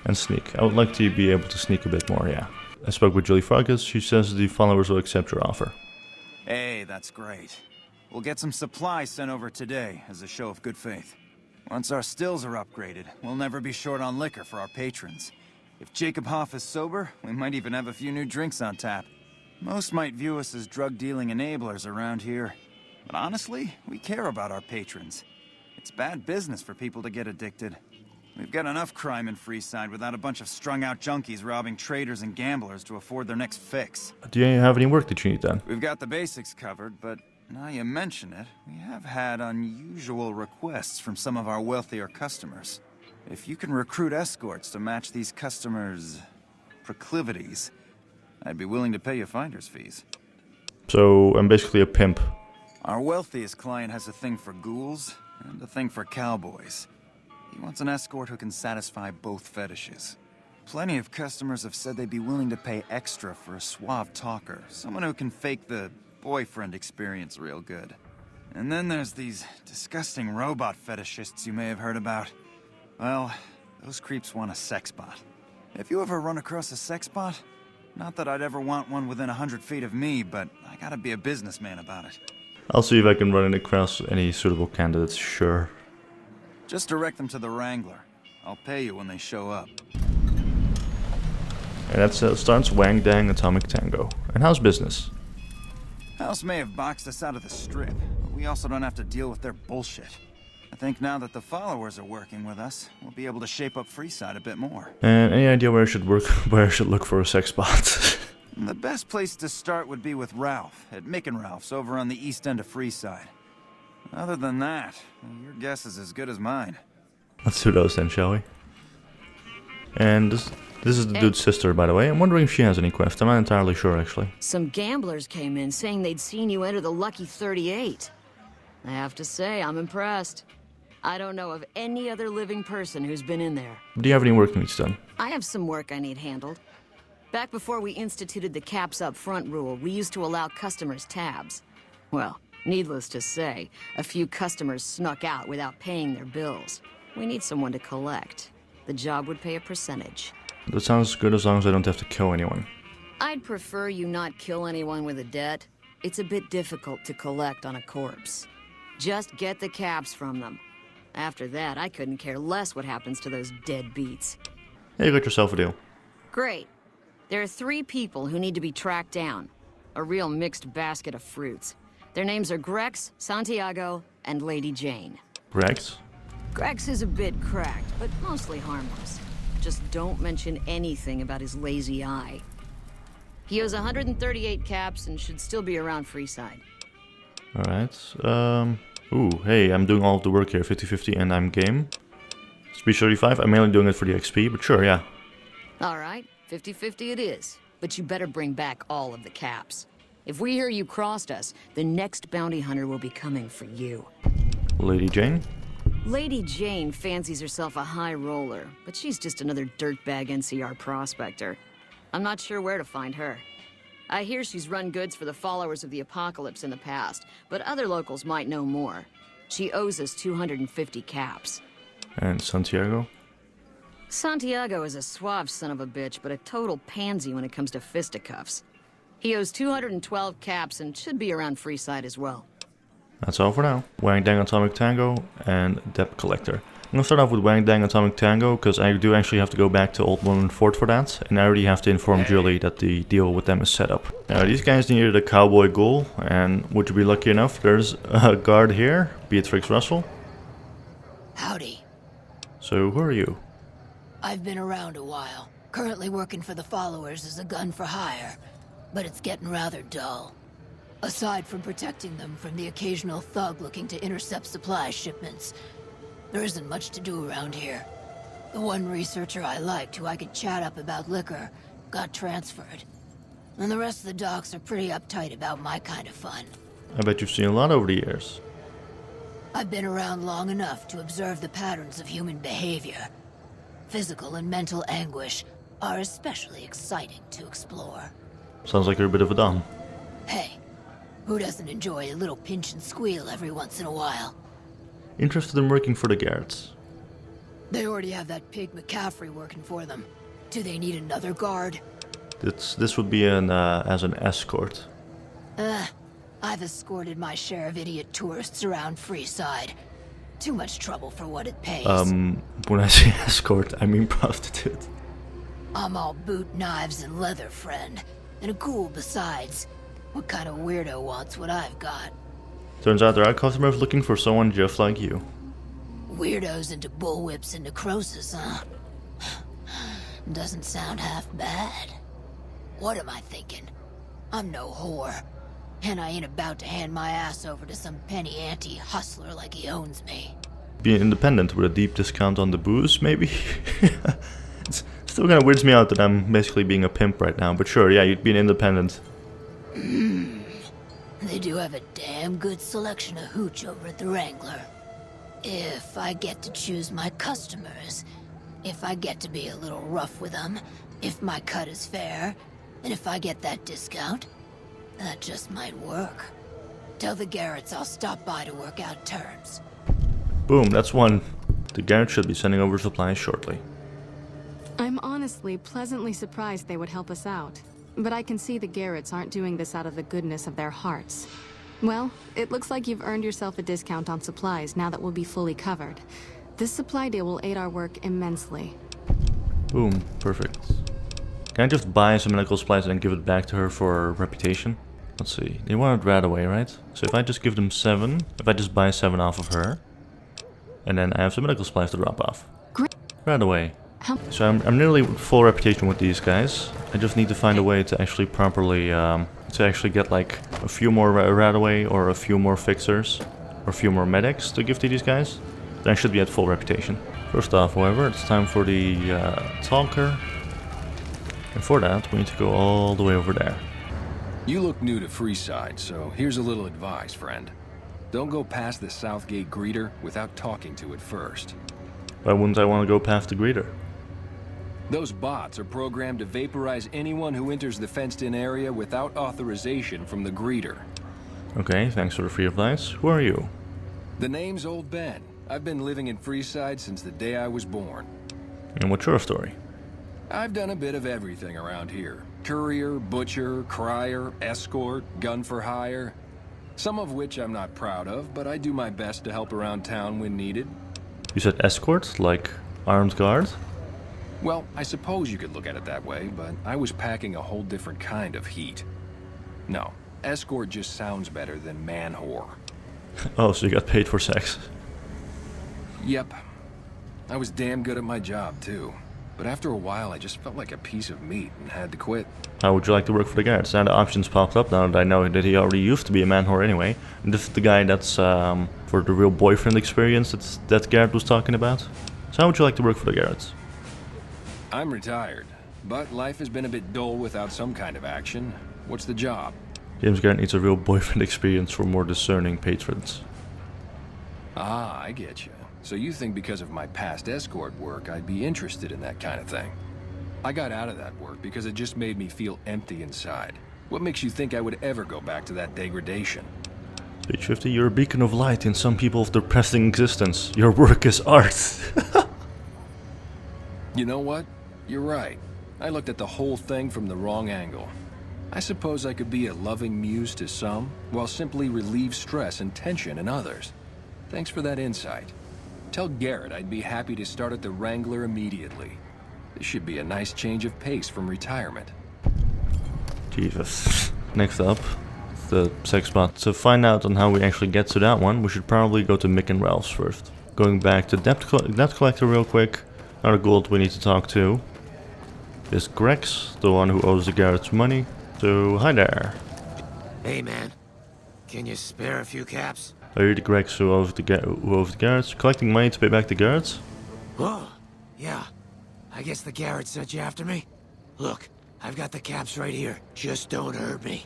And sneak. I would like to be able to sneak a bit more, yeah. I spoke with Julie Farkas. She says the followers will accept your offer. Hey, that's great. We'll get some supplies sent over today as a show of good faith. Once our stills are upgraded, we'll never be short on liquor for our patrons. If Jacob Hoff is sober, we might even have a few new drinks on tap. Most might view us as drug-dealing enablers around here. But honestly, we care about our patrons. It's bad business for people to get addicted. We've got enough crime in Freeside without a bunch of strung-out junkies robbing traders and gamblers to afford their next fix. Do you have any work that you need then? We've got the basics covered, but now you mention it, we have had unusual requests from some of our wealthier customers. If you can recruit escorts to match these customers' proclivities, I'd be willing to pay you finder's fees. So, I'm basically a pimp. Our wealthiest client has a thing for ghouls and a thing for cowboys. He wants an escort who can satisfy both fetishes. Plenty of customers have said they'd be willing to pay extra for a suave talker, someone who can fake the boyfriend experience real good. And then there's these disgusting robot fetishists you may have heard about. Well, those creeps want a sexbot. If you ever run across a sexbot, not that I'd ever want one within 100 feet of me, but I gotta be a businessman about it. I'll see if I can run across any suitable candidates, sure. Just direct them to the Wrangler. I'll pay you when they show up. And that starts Wang Dang Atomic Tango. And how's business? House may have boxed us out of the strip, but we also don't have to deal with their bullshit. I think now that the followers are working with us, we'll be able to shape up Freeside a bit more. And any idea where I should where I should look for a sexbot? The best place to start would be with Ralph, at Mick and Ralph's over on the east end of Freeside. Other than that, your guess is as good as mine. Let's do those then, shall we? And this is the dude's sister, by the way. I'm wondering if she has any quests. I'm not entirely sure, actually. Some gamblers came in saying they'd seen you enter the Lucky 38. I have to say, I'm impressed. I don't know of any other living person who's been in there. Do you have any work needs done? I have some work I need handled. Back before we instituted the caps up front rule, we used to allow customers tabs. Well, needless to say, a few customers snuck out without paying their bills. We need someone to collect. The job would pay a percentage. That sounds good as long as I don't have to kill anyone. I'd prefer you not kill anyone with a debt. It's a bit difficult to collect on a corpse. Just get the caps from them. After that, I couldn't care less what happens to those deadbeats. Hey, you got yourself a deal. Great. There are 3 people who need to be tracked down. A real mixed basket of fruits. Their names are Grex, Santiago, and Lady Jane. Grex? Grex is a bit cracked, but mostly harmless. Just don't mention anything about his lazy eye. He owes 138 caps and should still be around Freeside. Alright, ooh, hey, I'm doing all of the work here, 50-50, and I'm game. Speed 35, I'm mainly doing it for the XP, but sure, yeah. Alright, 50-50 it is. But you better bring back all of the caps. If we hear you crossed us, the next bounty hunter will be coming for you. Lady Jane? Lady Jane fancies herself a high roller, but she's just another dirtbag NCR prospector. I'm not sure where to find her. I hear she's run goods for the followers of the apocalypse in the past, but other locals might know more. She owes us 250 caps. And Santiago? Santiago is a suave son of a bitch, but a total pansy when it comes to fisticuffs. He owes 212 caps and should be around Freeside as well. That's all for now. Wang Dang Atomic Tango and Debt Collector. I'm gonna start off with Wang Dang Atomic Tango, because I do actually have to go back to Old Woman Fort for that, and I already have to inform Julie that the deal with them is set up. Now, these guys needed a cowboy ghoul, and would you be lucky enough, there's a guard here, Beatrix Russell. Howdy. So, who are you? I've been around a while, currently working for the followers as a gun for hire, but it's getting rather dull. Aside from protecting them from the occasional thug looking to intercept supply shipments, there isn't much to do around here. The one researcher I liked, who I could chat up about liquor, got transferred. And the rest of the docs are pretty uptight about my kind of fun. I bet you've seen a lot over the years. I've been around long enough to observe the patterns of human behavior. Physical and mental anguish are especially exciting to explore. Sounds like you're a bit of a dom. Hey, who doesn't enjoy a little pinch and squeal every once in a while? Interested in working for the Garretts? They already have that pig McCaffrey working for them. Do they need another guard? This would be as an escort. I've escorted my share of idiot tourists around Freeside. Too much trouble for what it pays. When I say escort, I mean prostitute. I'm all boot, knives, and leather, friend. And a ghoul besides. What kind of weirdo wants what I've got? Turns out there are customers looking for someone just like you. Weirdos into bullwhips and necrosis, huh? Doesn't sound half bad. What am I thinking? I'm no whore. And I ain't about to hand my ass over to some penny ante hustler like he owns me. Being independent with a deep discount on the booze, maybe? It still kind of weirds me out that I'm basically being a pimp right now, but sure, yeah, you'd be an independent. They do have a damn good selection of hooch over at the Wrangler. If I get to choose my customers, if I get to be a little rough with them, if my cut is fair, and if I get that discount, that just might work. Tell the Garretts I'll stop by to work out terms. Boom, that's one. The Garrett should be sending over supplies shortly. I'm honestly pleasantly surprised they would help us out. But I can see the Garretts aren't doing this out of the goodness of their hearts. Well, it looks like you've earned yourself a discount on supplies now that we'll be fully covered. This supply deal will aid our work immensely. Boom, perfect. Can I just buy some medical supplies and give it back to her for reputation? Let's see, they want it right away, right? So if I just give them 7, if I just buy 7 off of her, and then I have some medical supplies to drop off. Great. Right away. So I'm nearly full reputation with these guys. I just need to find a way to actually properly, to actually get like a few more right away, or a few more fixers, or a few more medics to give to these guys. Then I should be at full reputation. First off, however, it's time for the talker. And for that, we need to go all the way over there. You look new to Freeside, so here's a little advice, friend. Don't go past the Southgate greeter without talking to it first. Why wouldn't I want to go past the greeter? Those bots are programmed to vaporize anyone who enters the fenced-in area without authorization from the greeter. Okay, thanks for the free advice. Who are you? The name's Old Ben. I've been living in Freeside since the day I was born. And what's your story? I've done a bit of everything around here. Courier, butcher, crier, escort, gun for hire. Some of which I'm not proud of, but I do my best to help around town when needed. You said escort, like armed guard? Well, I suppose you could look at it that way, but I was packing a whole different kind of heat. No, escort just sounds better than man whore. Oh, so you got paid for sex. Yep. I was damn good at my job, too. But after a while, I just felt like a piece of meat and had to quit. How would you like to work for the guards? Now the options popped up now that I know that he already used to be a man whore anyway. And this is the guy that's for the real boyfriend experience that Garrett was talking about. So how would you like to work for the guards? I'm retired, but life has been a bit dull without some kind of action. What's the job? James Garrett needs a real boyfriend experience for more discerning patrons. Ah, I get you. So you think because of my past escort work, I'd be interested in that kind of thing. I got out of that work because it just made me feel empty inside. What makes you think I would ever go back to that degradation? Page 50, you're a beacon of light in some people's depressing existence. Your work is art. You know what? You're right. I looked at the whole thing from the wrong angle. I suppose I could be a loving muse to some, while simply relieve stress and tension in others. Thanks for that insight. Tell Garrett I'd be happy to start at the Wrangler immediately. This should be a nice change of pace from retirement. Jesus. Next up, the sexbot. To find out on how we actually get to that one, we should probably go to Mick and Ralph's first. Going back to debt collector real quick. Another gold we need to talk to is Grex, the one who owes the Garrett's money. So, hi there. Hey man, can you spare a few caps? Are you the Grex who owes the Garrett's? Collecting money to pay back the Garrett's? Oh, yeah. I guess the Garrett sent you after me? Look, I've got the caps right here. Just don't hurt me.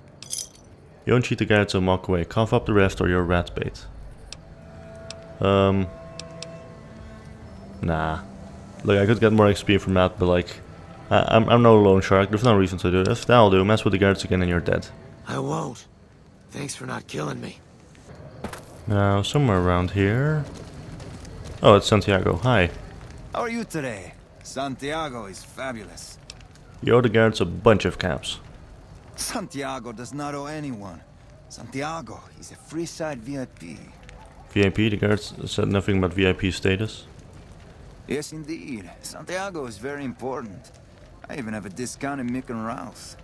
You don't cheat the Garrett's and walk away. Cough up the rest or you're rat bait. Nah. Look, I could get more XP from that, but like, I'm no loan shark. There's no reason to do this. That'll do. Mess with the Garrett's again and you're dead. I won't. Thanks for not killing me. Now, somewhere around here. Oh, it's Santiago. Hi. How are you today? Santiago is fabulous. You owe the Garrett's a bunch of caps. Santiago does not owe anyone. Santiago is a Freeside VIP. VIP? The Garrett's said nothing about VIP status. Yes, indeed. Santiago is very important. I even have a discount in Mick and Ralph's.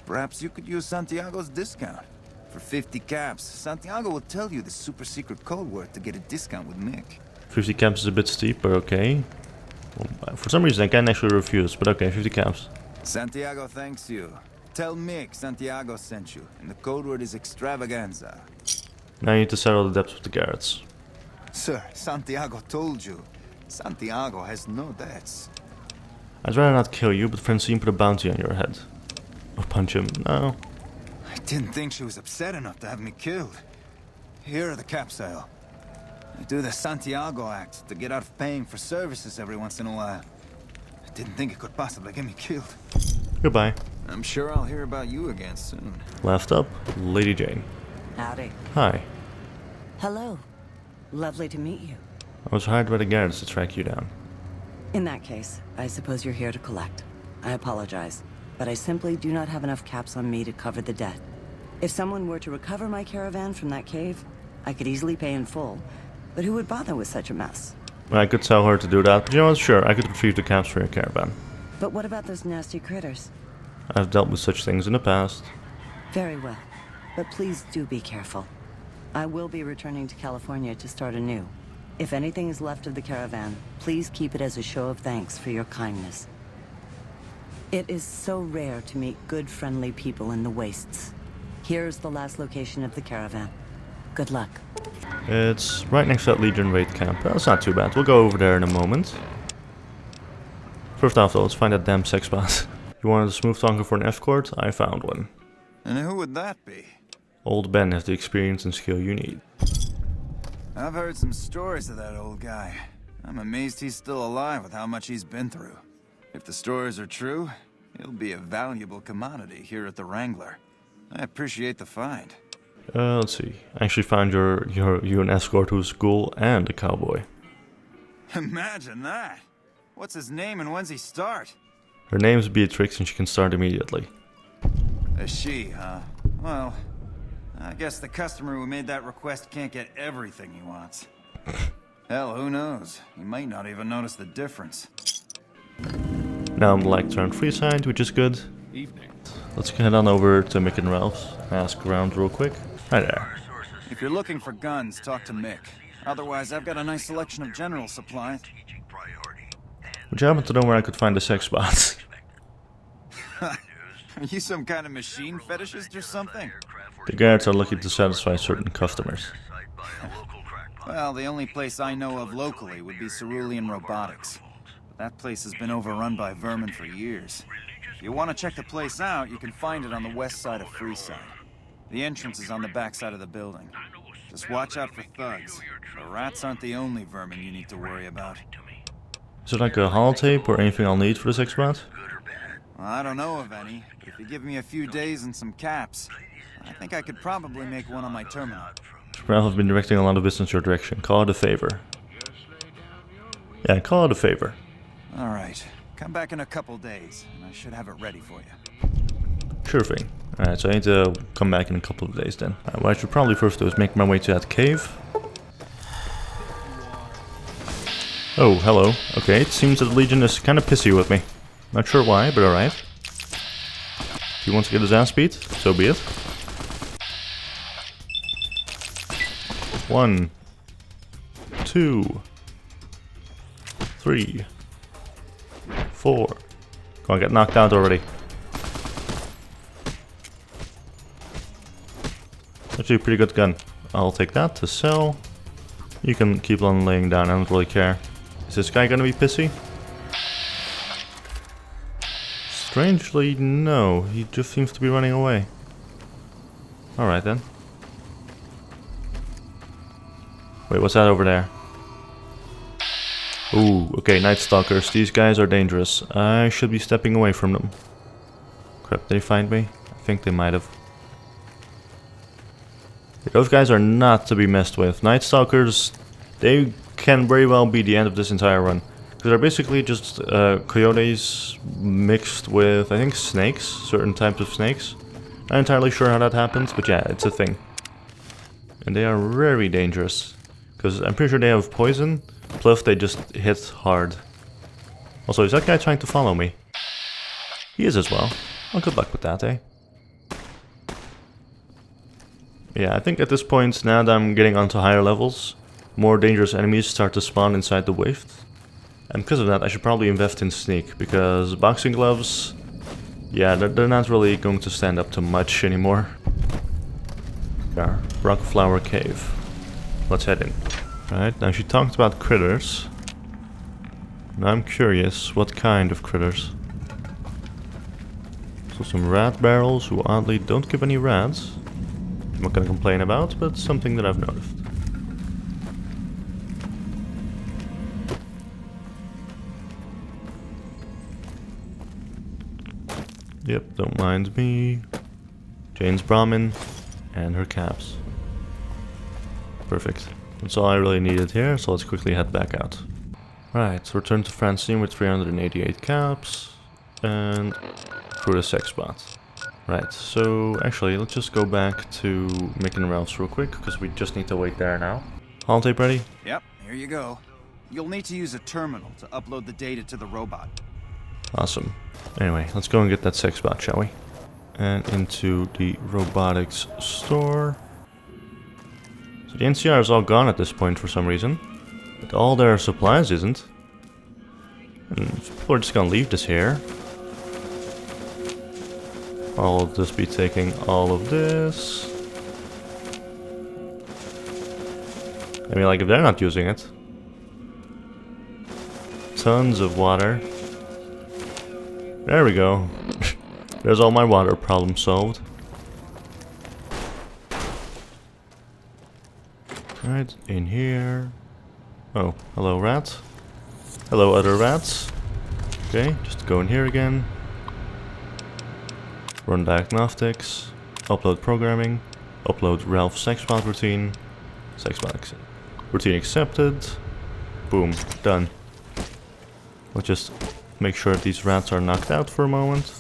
Perhaps you could use Santiago's discount. For 50 caps, Santiago will tell you the super secret code word to get a discount with Mick. 50 caps is a bit steep, but okay. Well, for some reason I can't actually refuse, but okay, 50 caps. Santiago thanks you. Tell Mick Santiago sent you, and the code word is extravaganza. Now you need to settle the debts with the Garrett's. Sir, Santiago told you. Santiago has no debts. I'd rather not kill you, but Francine put a bounty on your head. Or punch him. No. I didn't think she was upset enough to have me killed. Here are the caps, Al. I do the Santiago act to get out of paying for services every once in a while. I didn't think it could possibly get me killed. Goodbye. I'm sure I'll hear about you again soon. Last up, Lady Jane. Howdy. Hi. Hello. Lovely to meet you. I was hired by the Garrett's to track you down. In that case, I suppose you're here to collect. I apologize, but I simply do not have enough caps on me to cover the debt. If someone were to recover my caravan from that cave, I could easily pay in full. But who would bother with such a mess? I could tell her to do that, but you know what, sure, I could retrieve the caps for your caravan. But what about those nasty critters? I've dealt with such things in the past. Very well. But please do be careful. I will be returning to California to start anew. If anything is left of the caravan, please keep it as a show of thanks for your kindness. It is so rare to meet good, friendly people in the wastes. Here's the last location of the caravan. Good luck. It's right next to that Legion raid camp. That's not too bad. We'll go over there in a moment. First off though, let's find that damn sexbot. You wanted a smooth talker for an escort? I found one. And who would that be? Old Ben has the experience and skill you need. I've heard some stories of that old guy. I'm amazed he's still alive with how much he's been through. If the stories are true, he'll be a valuable commodity here at the Wrangler. I appreciate the find. Let's see. I actually found you an escort who's a ghoul and a cowboy. Imagine that! What's his name and when's he start? Her name's Beatrix and she can start immediately. A she, huh? Well, I guess the customer who made that request can't get everything he wants. Hell, who knows? He might not even notice the difference. Now I'm like turned Freeside, which is good. Evening. Let's head on over to Mick and Ralph's. Ask around real quick. Hi there. If you're looking for guns, talk to Mick. Otherwise, I've got a nice selection of general supplies. Would you happen to know where I could find the sexbot? Are you some kind of machine fetishist or something? The guards are looking to satisfy certain customers. Well, the only place I know of locally would be Cerulean Robotics. But that place has been overrun by vermin for years. If you want to check the place out, you can find it on the west side of Freeside. The entrance is on the back side of the building. Just watch out for thugs. The rats aren't the only vermin you need to worry about. Is it like a holotape or anything I'll need for the sexbot? Well, I don't know of any, but if you give me a few days and some caps, I think I could probably make one on my terminal. Ralph has been directing a lot of business your direction. Call it a favor. Yeah, call it a favor. Alright, come back in a couple days, and I should have it ready for you. Sure thing. Alright, so I need to come back in a couple of days then. What I should probably first do is make my way to that cave. Oh, hello. Okay, it seems that the Legion is kind of pissy with me. Not sure why, but alright. If he wants to get his ass beat, so be it. 1, 2, 3, 4. Come on, get knocked out already. Actually a pretty good gun. I'll take that to sell. You can keep on laying down, I don't really care. Is this guy gonna be pissy? Strangely, no. He just seems to be running away. Alright then. Wait, what's that over there? Ooh, okay, Night Stalkers. These guys are dangerous. I should be stepping away from them. Crap, did they find me? I think they might have. Those guys are not to be messed with. Night Stalkers, they can very well be the end of this entire run. Because they're basically just coyotes mixed with, I think, snakes. Certain types of snakes. Not entirely sure how that happens, but yeah, it's a thing. And they are very dangerous. Because I'm pretty sure they have poison, plus they just hit hard. Also, is that guy trying to follow me? He is as well. Well, good luck with that, eh? Yeah, I think at this point, now that I'm getting onto higher levels, more dangerous enemies start to spawn inside the Waft. And because of that, I should probably invest in Sneak, because boxing gloves, yeah, they're not really going to stand up to much anymore. Yeah, Rockflower Cave. Let's head in. Right, now she talked about critters. Now I'm curious, what kind of critters? So some rat barrels who oddly don't give any rats. I'm not gonna complain about, but something that I've noticed. Yep, don't mind me. Jane's Brahmin and her caps. Perfect. That's all I really needed here, so let's quickly head back out. Right, so return to Francine with 388 caps and through the sexbot. Right, so actually, let's just go back to making routes real quick, because we just need to wait there now. Holotape ready? Yep, here you go. You'll need to use a terminal to upload the data to the robot. Awesome. Anyway, let's go and get that sexbot, shall we? And into the robotics store. So the NCR is all gone at this point for some reason. But all their supplies isn't. And people are just gonna leave this here. I'll just be taking all of this. I mean, like, if they're not using it. Tons of water. There we go. There's all my water problems solved. Right, in here. Oh, hello rat. Hello other rats. Okay, just go in here again. Run diagnostics. Upload programming. Upload Ralph's sexbot routine. Sexbot routine accepted. Boom, done. We'll just make sure these rats are knocked out for a moment.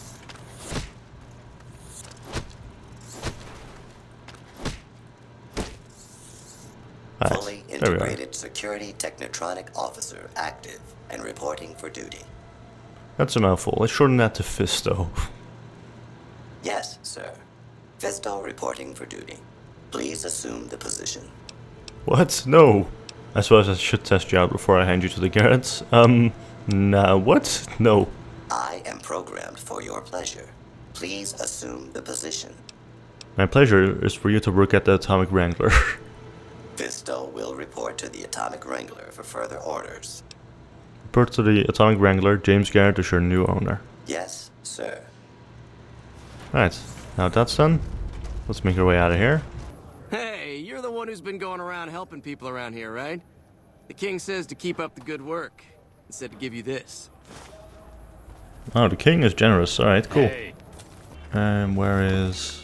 Fully integrated security technotronic officer active and reporting for duty. That's a mouthful. Let's shorten that to Fisto. Yes, sir. Fisto reporting for duty. Please assume the position. What? No. I suppose I should test you out before I hand you to the Garrets. Nah, what? No. I am programmed for your pleasure. Please assume the position. My pleasure is for you to work at the Atomic Wrangler. Fisto will report to the Atomic Wrangler for further orders. Report to the Atomic Wrangler. James Garrett is your new owner. Yes, sir. Right, now that's done. Let's make our way out of here. Hey, you're the one who's been going around helping people around here, right? The king says to keep up the good work. He said to give you this. Oh, the king is generous. Alright, cool. Hey. Where is...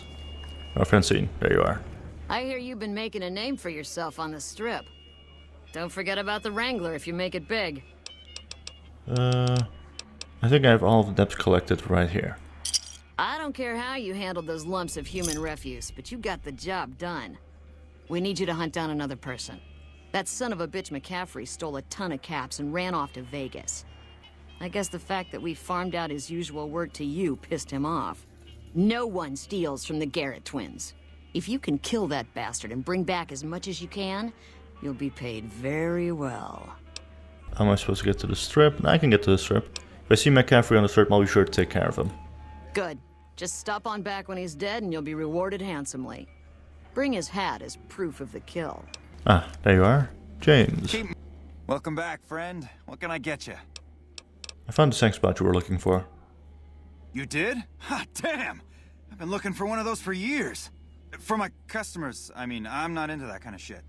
Oh, Francine. There you are. I hear you've been making a name for yourself on the strip. Don't forget about the Wrangler if you make it big. I think I have all of the debts collected right here. I don't care how you handled those lumps of human refuse, but you got the job done. We need you to hunt down another person. That son of a bitch McCaffrey stole a ton of caps and ran off to Vegas. I guess the fact that we farmed out his usual work to you pissed him off. No one steals from the Garrett twins. If you can kill that bastard and bring back as much as you can, you'll be paid very well. How am I supposed to get to the strip? I can get to the strip. If I see McCaffrey on the strip, I'll be sure to take care of him. Good. Just stop on back when he's dead and you'll be rewarded handsomely. Bring his hat as proof of the kill. Ah, there you are. James. Welcome back, friend. What can I get you? I found the sexbot you were looking for. You did? Ha, damn! I've been looking for one of those for years. For my customers, I mean, I'm not into that kind of shit.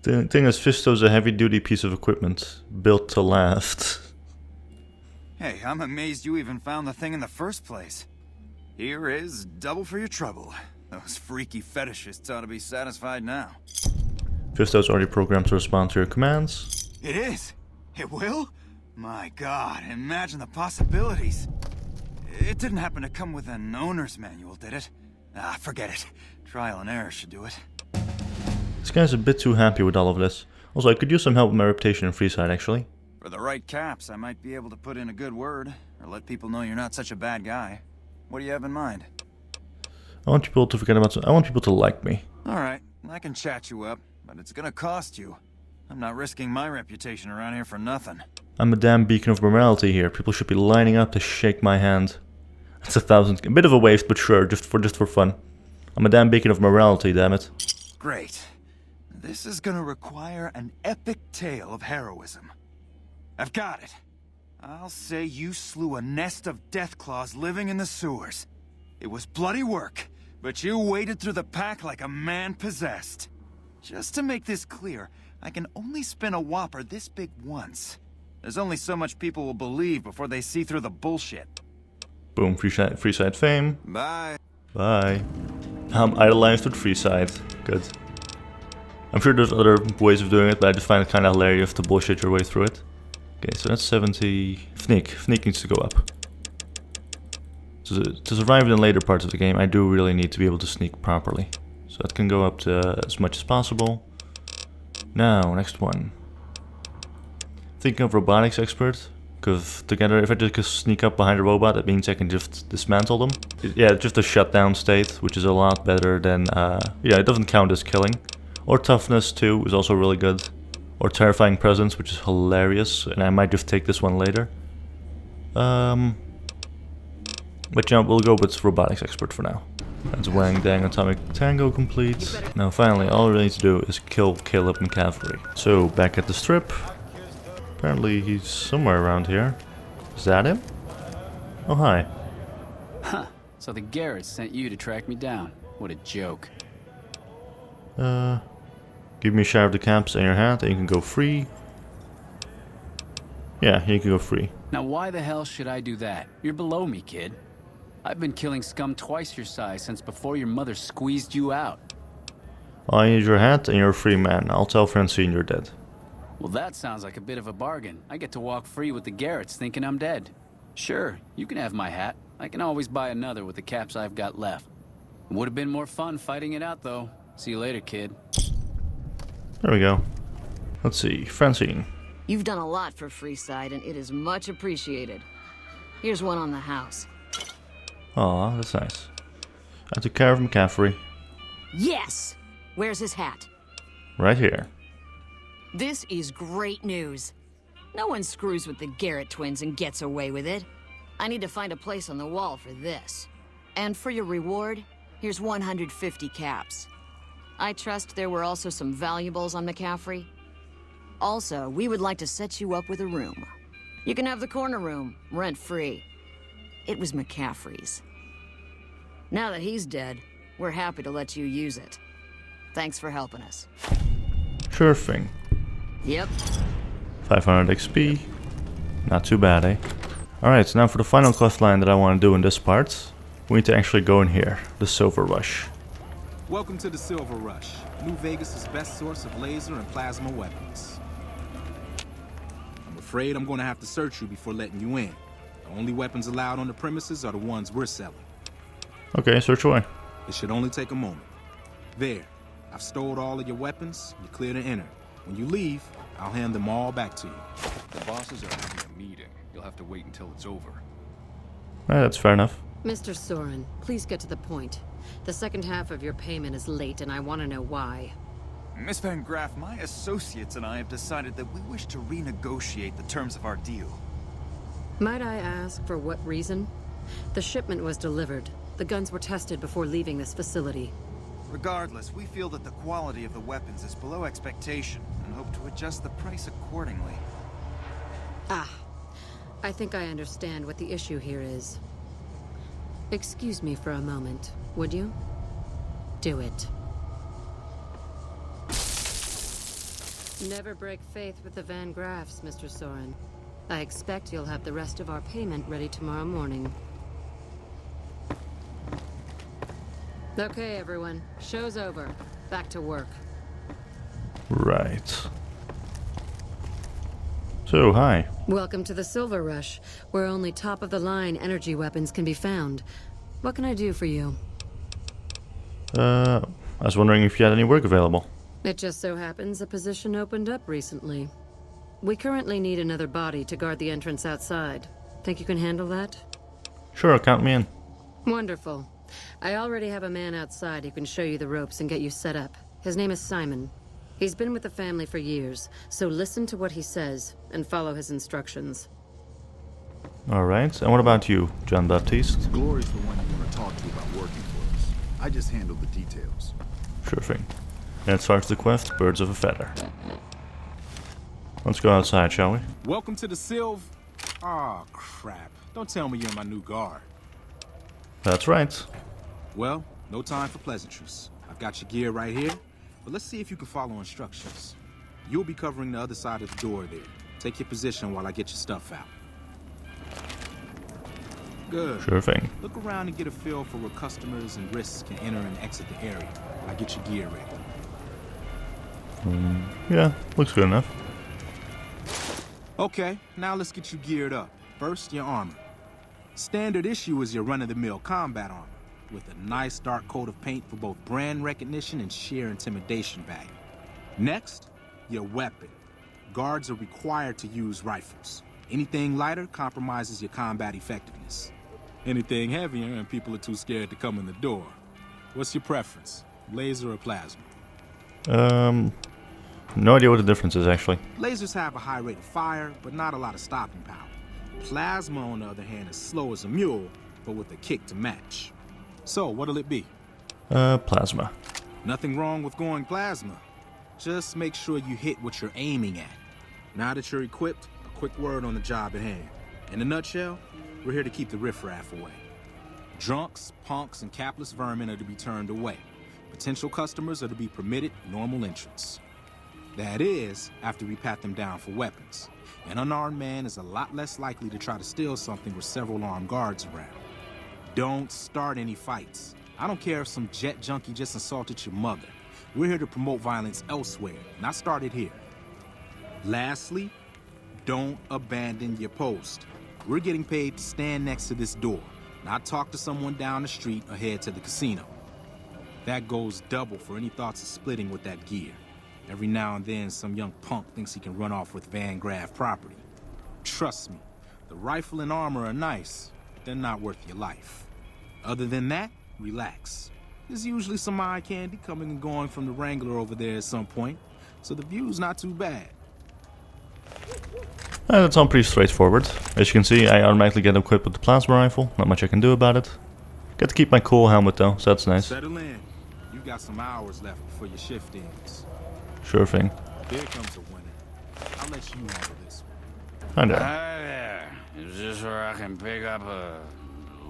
The thing is, Fisto's a heavy-duty piece of equipment, built to last. Hey, I'm amazed you even found the thing in the first place. Here is double for your trouble. Those freaky fetishists ought to be satisfied now. Fisto's already programmed to respond to your commands. It is? It will? My god, imagine the possibilities. It didn't happen to come with an owner's manual, did it? Ah, forget it. Trial and error should do it. This guy's a bit too happy with all of this. Also, I could use some help with my reputation in Freeside, actually. For the right caps, I might be able to put in a good word, or let people know you're not such a bad guy. What do you have in mind? I want people to forget about... I want people to like me. Alright, I can chat you up, but it's gonna cost you. I'm not risking my reputation around here for nothing. I'm a damn beacon of morality here. People should be lining up to shake my hand. That's a bit of a waste, but sure, just for fun. I'm a damn beacon of morality, damn it. Great. This is gonna require an epic tale of heroism. I've got it. I'll say you slew a nest of deathclaws living in the sewers. It was bloody work, but you waded through the pack like a man possessed. Just to make this clear, I can only spin a whopper this big once. There's only so much people will believe before they see through the bullshit. Boom, Freeside fame. Bye. Bye. I'm idolized with Freeside. Good. I'm sure there's other ways of doing it, but I just find it kind of hilarious to bullshit your way through it. Okay, so that's 70... Fneek. Fneek needs to go up. To survive in the later parts of the game, I do really need to be able to sneak properly. So that can go up to as much as possible. Now, next one. Thinking of robotics expert. Because together, if I just sneak up behind a robot, that means I can just dismantle them. Yeah, just a shutdown state, which is a lot better than, yeah, it doesn't count as killing. Or toughness too is also really good. Or terrifying presence, which is hilarious, and I might just take this one later. But yeah, we'll go with robotics expert for now. That's Wang Dang Atomic Tango complete. Now finally, all we need to do is kill Caleb and Cavalry. So, back at the strip. Apparently he's somewhere around here. Is that him? Oh, hi. Huh. So the Garretts sent you to track me down. What a joke. Give me a share of the caps and your hat and you can go free. Yeah, you can go free. Now why the hell should I do that? You're below me, kid. I've been killing scum twice your size since before your mother squeezed you out. I need your hat and you're a free man. I'll tell Francine you're dead. Well, that sounds like a bit of a bargain. I get to walk free with the Garretts thinking I'm dead. Sure, you can have my hat. I can always buy another with the caps I've got left. It would have been more fun fighting it out, though. See you later, kid. There we go. Let's see, Francine. You've done a lot for Freeside, and it is much appreciated. Here's one on the house. Aw, that's nice. I took care of McCaffrey. Yes! Where's his hat? Right here. This is great news. No one screws with the Garrett twins and gets away with it. I need to find a place on the wall for this. And for your reward, here's 150 caps. I trust there were also some valuables on McCaffrey. Also, we would like to set you up with a room. You can have the corner room, rent-free. It was McCaffrey's. Now that he's dead, we're happy to let you use it. Thanks for helping us. Sure thing. Yep. 500 XP. Not too bad, eh? Alright, so now for the final quest line that I want to do in this part, we need to actually go in here, the Silver Rush. Welcome to the Silver Rush, New Vegas' best source of laser and plasma weapons. I'm afraid I'm going to have to search you before letting you in. The only weapons allowed on the premises are the ones we're selling. Okay, search away. It should only take a moment. There, I've stored all of your weapons, you're clear to enter. When you leave, I'll hand them all back to you. The bosses are having a meeting. You'll have to wait until it's over. That's fair enough. Mr. Soren, please get to the point. The second half of your payment is late, and I want to know why. Miss Van Graff, my associates and I have decided that we wish to renegotiate the terms of our deal. Might I ask for what reason? The shipment was delivered. The guns were tested before leaving this facility. Regardless, we feel that the quality of the weapons is below expectation and hope to adjust the price accordingly. Ah, I think I understand what the issue here is. Excuse me for a moment, would you? Do it. Never break faith with the Van Graffs, Mr. Soren. I expect you'll have the rest of our payment ready tomorrow morning. Okay, everyone. Show's over. Back to work. Right. So, hi. Welcome to the Silver Rush, where only top-of-the-line energy weapons can be found. What can I do for you? I was wondering if you had any work available. It just so happens a position opened up recently. We currently need another body to guard the entrance outside. Think you can handle that? Sure, count me in. Wonderful. I already have a man outside who can show you the ropes and get you set up. His name is Simon. He's been with the family for years, so listen to what he says and follow his instructions. Alright, and what about you, John Baptiste? Glory's the one you want to talk to about working for us. I just handle the details. Sure thing. And as far as the quest, birds of a feather. Let's go outside, shall we? Welcome to the Silv... Aw, crap. Don't tell me you're my new guard. That's right. Well, no time for pleasantries. I've got your gear right here, but let's see if you can follow instructions. You'll be covering the other side of the door there. Take your position while I get your stuff out. Good. Sure thing. Look around and get a feel for where customers and risks can enter and exit the area while I get your gear ready. Yeah, looks good enough. Okay, now let's get you geared up. First, your armor. Standard issue is your run-of-the-mill combat armor, with a nice dark coat of paint for both brand recognition and sheer intimidation value. Next, your weapon. Guards are required to use rifles. Anything lighter compromises your combat effectiveness. Anything heavier and people are too scared to come in the door. What's your preference, laser or plasma? No idea what the difference is, actually. Lasers have a high rate of fire, but not a lot of stopping power. Plasma, on the other hand, is slow as a mule, but with a kick to match. So, what'll it be? Plasma. Nothing wrong with going plasma. Just make sure you hit what you're aiming at. Now that you're equipped, a quick word on the job at hand. In a nutshell, we're here to keep the riffraff away. Drunks, punks, and capless vermin are to be turned away. Potential customers are to be permitted normal entrance. That is, after we pat them down for weapons. An unarmed man is a lot less likely to try to steal something with several armed guards around. Don't start any fights. I don't care if some jet junkie just insulted your mother. We're here to promote violence elsewhere, not start it here. Lastly, don't abandon your post. We're getting paid to stand next to this door, not talk to someone down the street or head to the casino. That goes double for any thoughts of splitting with that gear. Every now and then, some young punk thinks he can run off with Van Graff property. Trust me, the rifle and armor are nice, but they're not worth your life. Other than that, relax. There's usually some eye candy coming and going from the Wrangler over there at some point, so the view's not too bad. That's all pretty straightforward. As you can see, I automatically get equipped with the plasma rifle. Not much I can do about it. Get to keep my cool helmet though, so that's nice. Settle in. You got some hours left before your shift ends. Sure thing. Here comes a winner. I'll let you handle this one. Hi there. Hi there. Is this where I can pick up a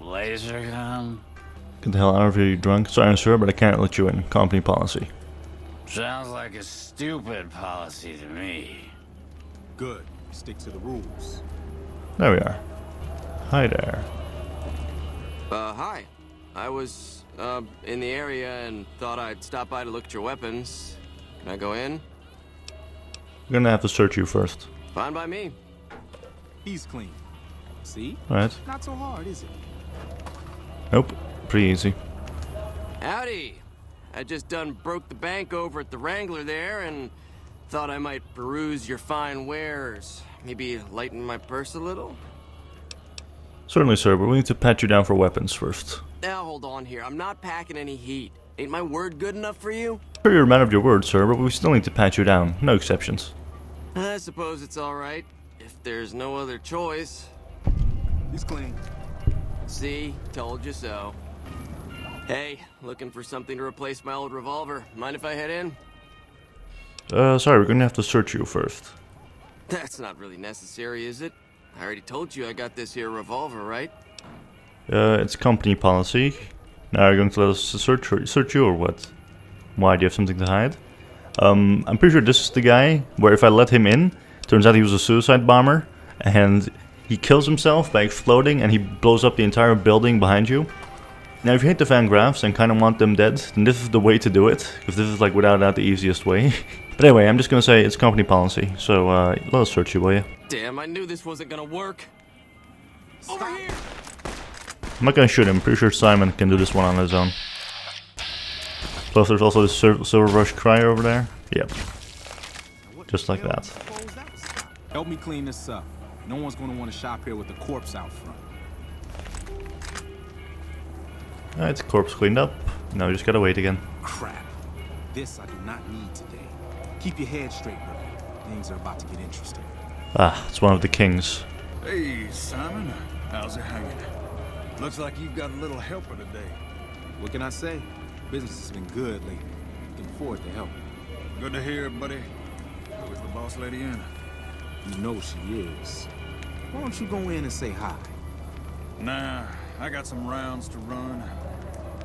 laser gun? Get the hell out of here, you drunk. Sorry, sir, but I can't let you in. Company policy. Sounds like a stupid policy to me. Good. Stick to the rules. There we are. Hi there. Hi. I was, in the area and thought I'd stop by to look at your weapons. Can I go in? I'm gonna have to search you first. Fine by me. He's clean. See? Alright. Not so hard, is it? Nope. Pretty easy. Howdy. I just done broke the bank over at the Wrangler there and thought I might peruse your fine wares. Maybe lighten my purse a little? Certainly, sir, but we need to pat you down for weapons first. Now hold on here. I'm not packing any heat. Ain't my word good enough for you? Sure, you're a man of your word, sir, but we still need to pat you down. No exceptions. I suppose it's alright. If there's no other choice. He's clean. See? Told you so. Hey, looking for something to replace my old revolver. Mind if I head in? Sorry, we're gonna have to search you first. That's not really necessary, is it? I already told you I got this here revolver, right? It's company policy. Now you're going to let us search you or what? Why, do you have something to hide? I'm pretty sure this is the guy where if I let him in, turns out he was a suicide bomber, and he kills himself by exploding and he blows up the entire building behind you. Now if you hate the Van Graffs and kind of want them dead, then this is the way to do it, because this is like without doubt the easiest way. But anyway, I'm just gonna say it's company policy, so let us search you, will you? Damn, I knew this wasn't gonna work. Over here! I'm not gonna shoot him, pretty sure Simon can do this one on his own. Plus there's also this Silver Rush Crier over there. Yep. Just like that. Help me clean this up. No one's gonna want to shop here with a corpse out front. Alright, corpse cleaned up. Now we just gotta wait again. Crap. This I do not need today. Keep your head straight, brother. Things are about to get interesting. Ah, it's one of the kings. Hey, Simon. How's it hanging? Looks like you've got a little helper today. What can I say? Business has been good lately. Looking forward to help. Good to hear, buddy. Who is the boss lady in? You know she is. Why don't you go in and say hi? Nah, I got some rounds to run.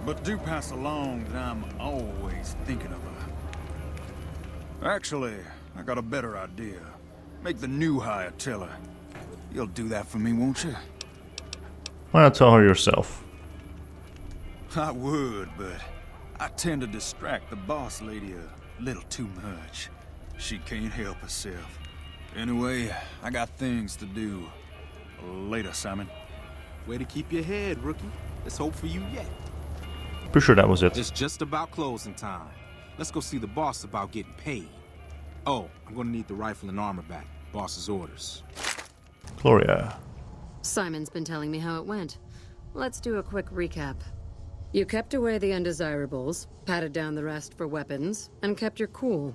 But do pass along that I'm always thinking of her. Actually, I got a better idea. Make the new hire tell her. You'll do that for me, won't you? Why not tell her yourself? I would, but I tend to distract the boss lady a little too much. She can't help herself. Anyway, I got things to do. Later, Simon. Way to keep your head, rookie. Let's hope for you yet. Pretty sure that was it. It's just about closing time. Let's go see the boss about getting paid. Oh, I'm gonna need the rifle and armor back. Boss's orders. Gloria. Simon's been telling me how it went. Let's do a quick recap. You kept away the undesirables, patted down the rest for weapons, and kept your cool.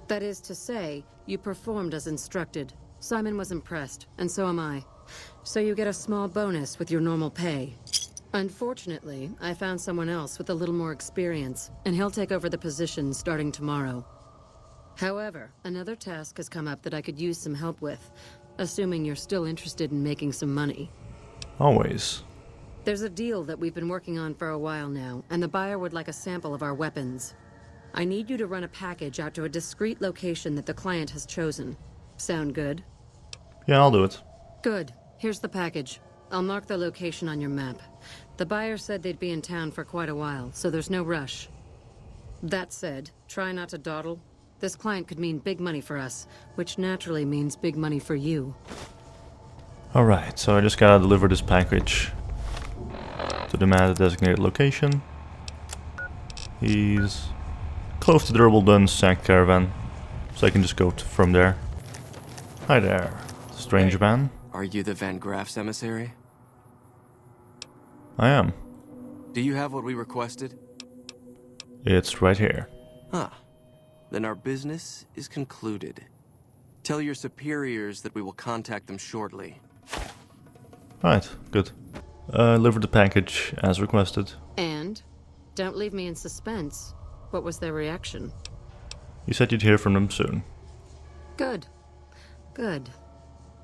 That is to say, you performed as instructed. Simon was impressed, and so am I. So you get a small bonus with your normal pay. Unfortunately, I found someone else with a little more experience, and he'll take over the position starting tomorrow. However, another task has come up that I could use some help with, assuming you're still interested in making some money. Always. There's a deal that we've been working on for a while now, and the buyer would like a sample of our weapons. I need you to run a package out to a discreet location that the client has chosen. Sound good? Yeah, I'll do it. Good. Here's the package. I'll mark the location on your map. The buyer said they'd be in town for quite a while, so there's no rush. That said, try not to dawdle. This client could mean big money for us, which naturally means big money for you. Alright, so I just gotta deliver this package to the man at the designated location. He's close to the Durable Done Sack Caravan, so I can just go from there. Hi there, strange man. Are you the Van Graff's emissary? I am. Do you have what we requested? It's right here. Huh. Then our business is concluded. Tell your superiors that we will contact them shortly. Right, good. Deliver the package as requested. And? Don't leave me in suspense. What was their reaction? You said you'd hear from them soon. Good. Good.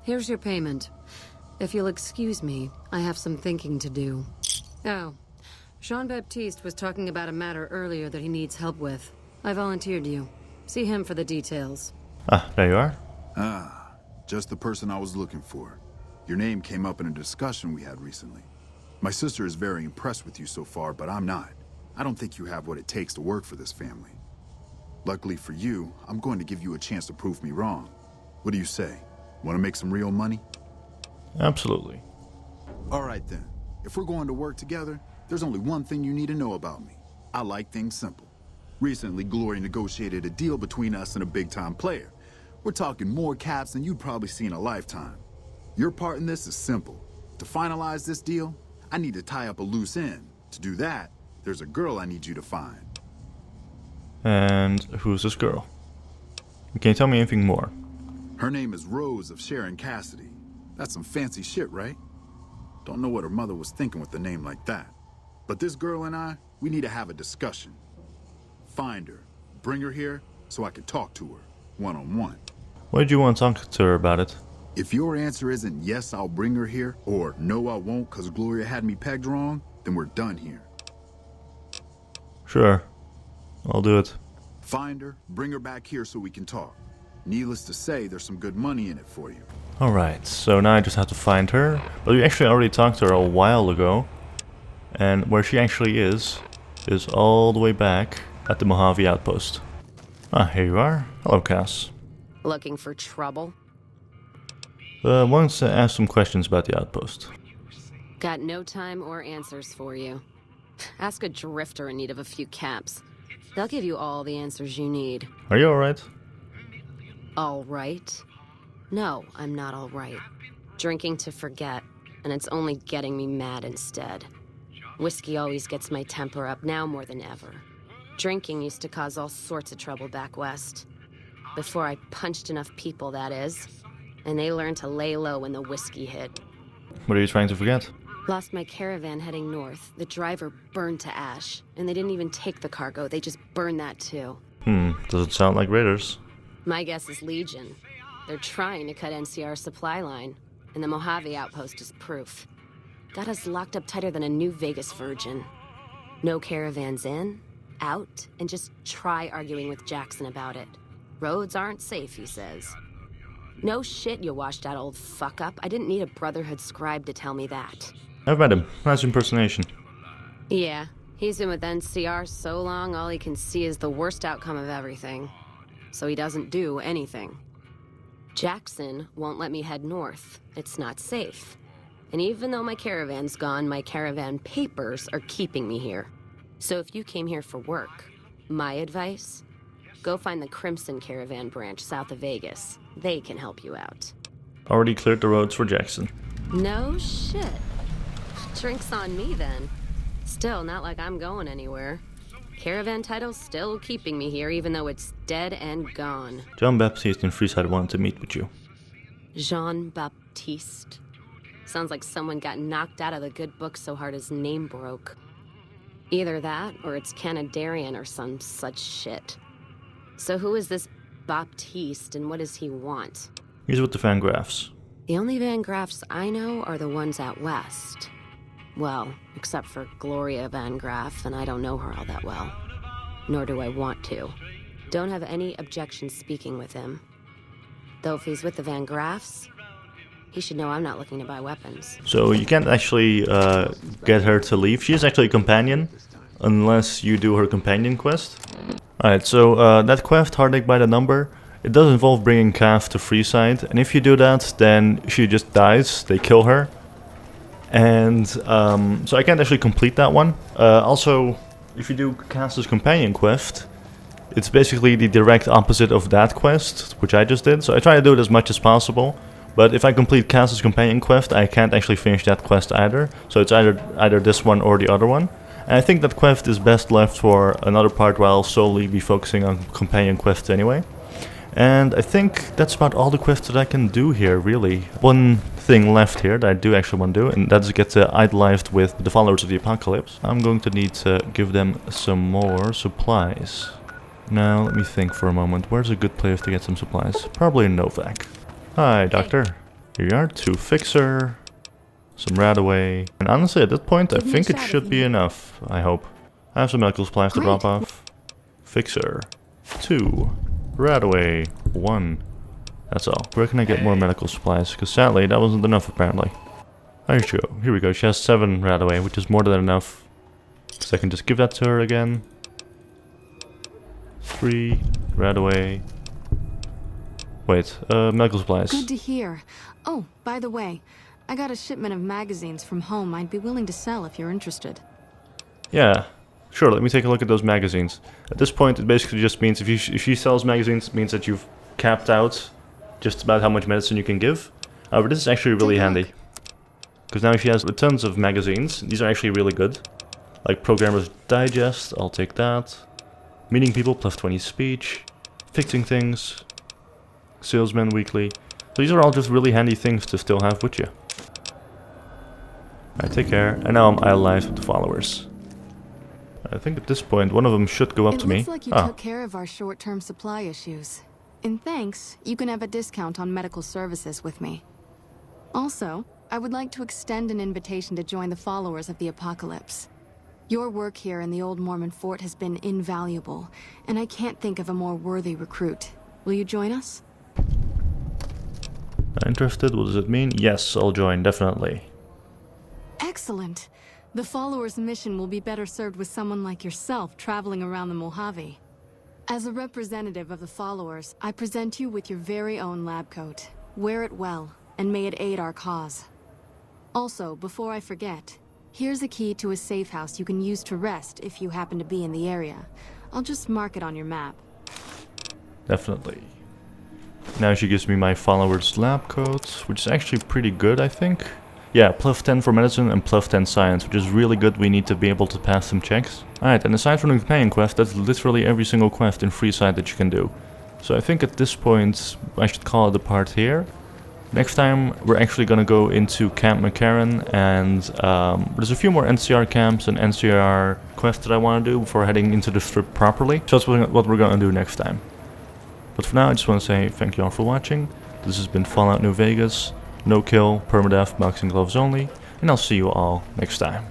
Here's your payment. If you'll excuse me, I have some thinking to do. Oh, Jean-Baptiste was talking about a matter earlier that he needs help with. I volunteered you. See him for the details. Ah, there you are. Ah, just the person I was looking for. Your name came up in a discussion we had recently. My sister is very impressed with you so far, but I'm not. I don't think you have what it takes to work for this family. Luckily for you, I'm going to give you a chance to prove me wrong. What do you say? Want to make some real money? Absolutely. All right then. If we're going to work together, there's only one thing you need to know about me. I like things simple. Recently, Glory negotiated a deal between us and a big-time player. We're talking more caps than you'd probably see in a lifetime. Your part in this is simple. To finalize this deal, I need to tie up a loose end. To do that, there's a girl I need you to find. And who's this girl? Can you tell me anything more? Her name is Rose of Sharon Cassidy. That's some fancy shit, right? Don't know what her mother was thinking with a name like that. But this girl and I, we need to have a discussion. Find her, bring her here, so I can talk to her, one-on-one. Why did you want to talk to her about it? If your answer isn't yes, I'll bring her here, or no, I won't because Gloria had me pegged wrong, then we're done here. Sure. I'll do it. Find her, bring her back here so we can talk. Needless to say, there's some good money in it for you. Alright, so now I just have to find her. But we actually already talked to her a while ago. And where she actually is all the way back at the Mojave outpost. Ah, here you are. Hello, Cass. Looking for trouble? Wanted to ask some questions about the outpost. Got no time or answers for you. Ask a drifter in need of a few caps. They'll give you all the answers you need. Are you alright? Alright? No, I'm not alright. Drinking to forget, and it's only getting me mad instead. Whiskey always gets my temper up, now more than ever. Drinking used to cause all sorts of trouble back west. Before I punched enough people, that is. And they learned to lay low when the whiskey hit. What are you trying to forget? Lost my caravan heading north. The driver burned to ash. And they didn't even take the cargo, they just burned that too. Does it sound like raiders? My guess is Legion. They're trying to cut NCR's supply line. And the Mojave outpost is proof. Got us locked up tighter than a New Vegas virgin. No caravans in, out, and just try arguing with Jackson about it. Roads aren't safe, he says. No shit, you washed out old fuck-up. I didn't need a Brotherhood scribe to tell me that. I've met him. Nice impersonation. Yeah, he's been with NCR so long, all he can see is the worst outcome of everything. So he doesn't do anything. Jackson won't let me head north. It's not safe. And even though my caravan's gone, my caravan papers are keeping me here. So if you came here for work, my advice, go find the Crimson Caravan branch south of Vegas. They can help you out. Already cleared the roads for Jackson. No shit. Drinks on me then. Still, not like I'm going anywhere. Caravan title's still keeping me here, even though it's dead and gone. Jean-Baptiste in Freeside wanted to meet with you. Jean-Baptiste. Sounds like someone got knocked out of the good book so hard his name broke. Either that, or it's Canadarian or some such shit. So who is this Baptiste, and what does he want? He's with the Van Graffs. The only Van Graffs I know are the ones out west. Well, except for Gloria Van Graff, and I don't know her all that well. Nor do I want to. Don't have any objection speaking with him. Though if he's with the Van Graffs, he should know I'm not looking to buy weapons. So you can't actually get her to leave. She is actually a companion, unless you do her companion quest. Alright, so that quest, Heartache by the Number, it does involve bringing Cav to Freeside, and if you do that, then she just dies, they kill her. And so I can't actually complete that one. Also, if you do Cass's companion quest, it's basically the direct opposite of that quest, which I just did. So I try to do it as much as possible. But if I complete Cass's companion quest, I can't actually finish that quest either. So it's either this one or the other one. And I think that quest is best left for another part where I'll solely be focusing on companion quests anyway. And I think that's about all the quests that I can do here, really. One thing left here that I do actually want to do, and that's get idolized with the followers of the apocalypse. I'm going to need to give them some more supplies. Now, let me think for a moment. Where's a good place to get some supplies? Probably in Novak. Hi, Doctor. Here you are. 2 Fixer, some Radaway. And honestly, at that point, I think it should be enough, I hope. I have some medical supplies to drop off. Fixer, 2. Radaway, 1. That's all. Where can I get more medical supplies? Because sadly, that wasn't enough apparently. There you go. Here we go. She has 7 Radaway, which is more than enough. So I can just give that to her again. 3 Radaway. Wait, medical supplies. Good to hear. Oh, by the way, I got a shipment of magazines from home I'd be willing to sell if you're interested. Yeah. Sure, let me take a look at those magazines. At this point, it basically just means if she sells magazines, it means that you've capped out just about how much medicine you can give. However, this is actually really handy. Because now she has tons of magazines. These are actually really good. Like Programmer's Digest, I'll take that. Meeting people, +20 speech. Fixing things. Salesman Weekly. So these are all just really handy things to still have with you. Alright, take care. And now I'm idolized with the followers. I think at this point, one of them should go up to me. It looks like you took care of our short-term supply issues. In thanks, you can have a discount on medical services with me. Also, I would like to extend an invitation to join the followers of the apocalypse. Your work here in the old Mormon fort has been invaluable, and I can't think of a more worthy recruit. Will you join us? Interested? What does it mean? Yes, I'll join, definitely. Excellent. The followers' mission will be better served with someone like yourself traveling around the Mojave. As a representative of the followers, I present you with your very own lab coat. Wear it well, and may it aid our cause. Also, before I forget, here's a key to a safe house you can use to rest if you happen to be in the area. I'll just mark it on your map. Definitely. Now she gives me my followers lab coat, which is actually pretty good, I think. Yeah, +10 for medicine and +10 science, which is really good. We need to be able to pass some checks. Alright, and aside from the companion quest, that's literally every single quest in Freeside that you can do. So I think at this point, I should call it a part here. Next time, we're actually gonna go into Camp McCarran, and there's a few more NCR camps and NCR quests that I want to do before heading into the strip properly. So that's what we're gonna do next time. But for now, I just want to say thank you all for watching. This has been Fallout New Vegas. No kill, permadeath, boxing gloves only, and I'll see you all next time.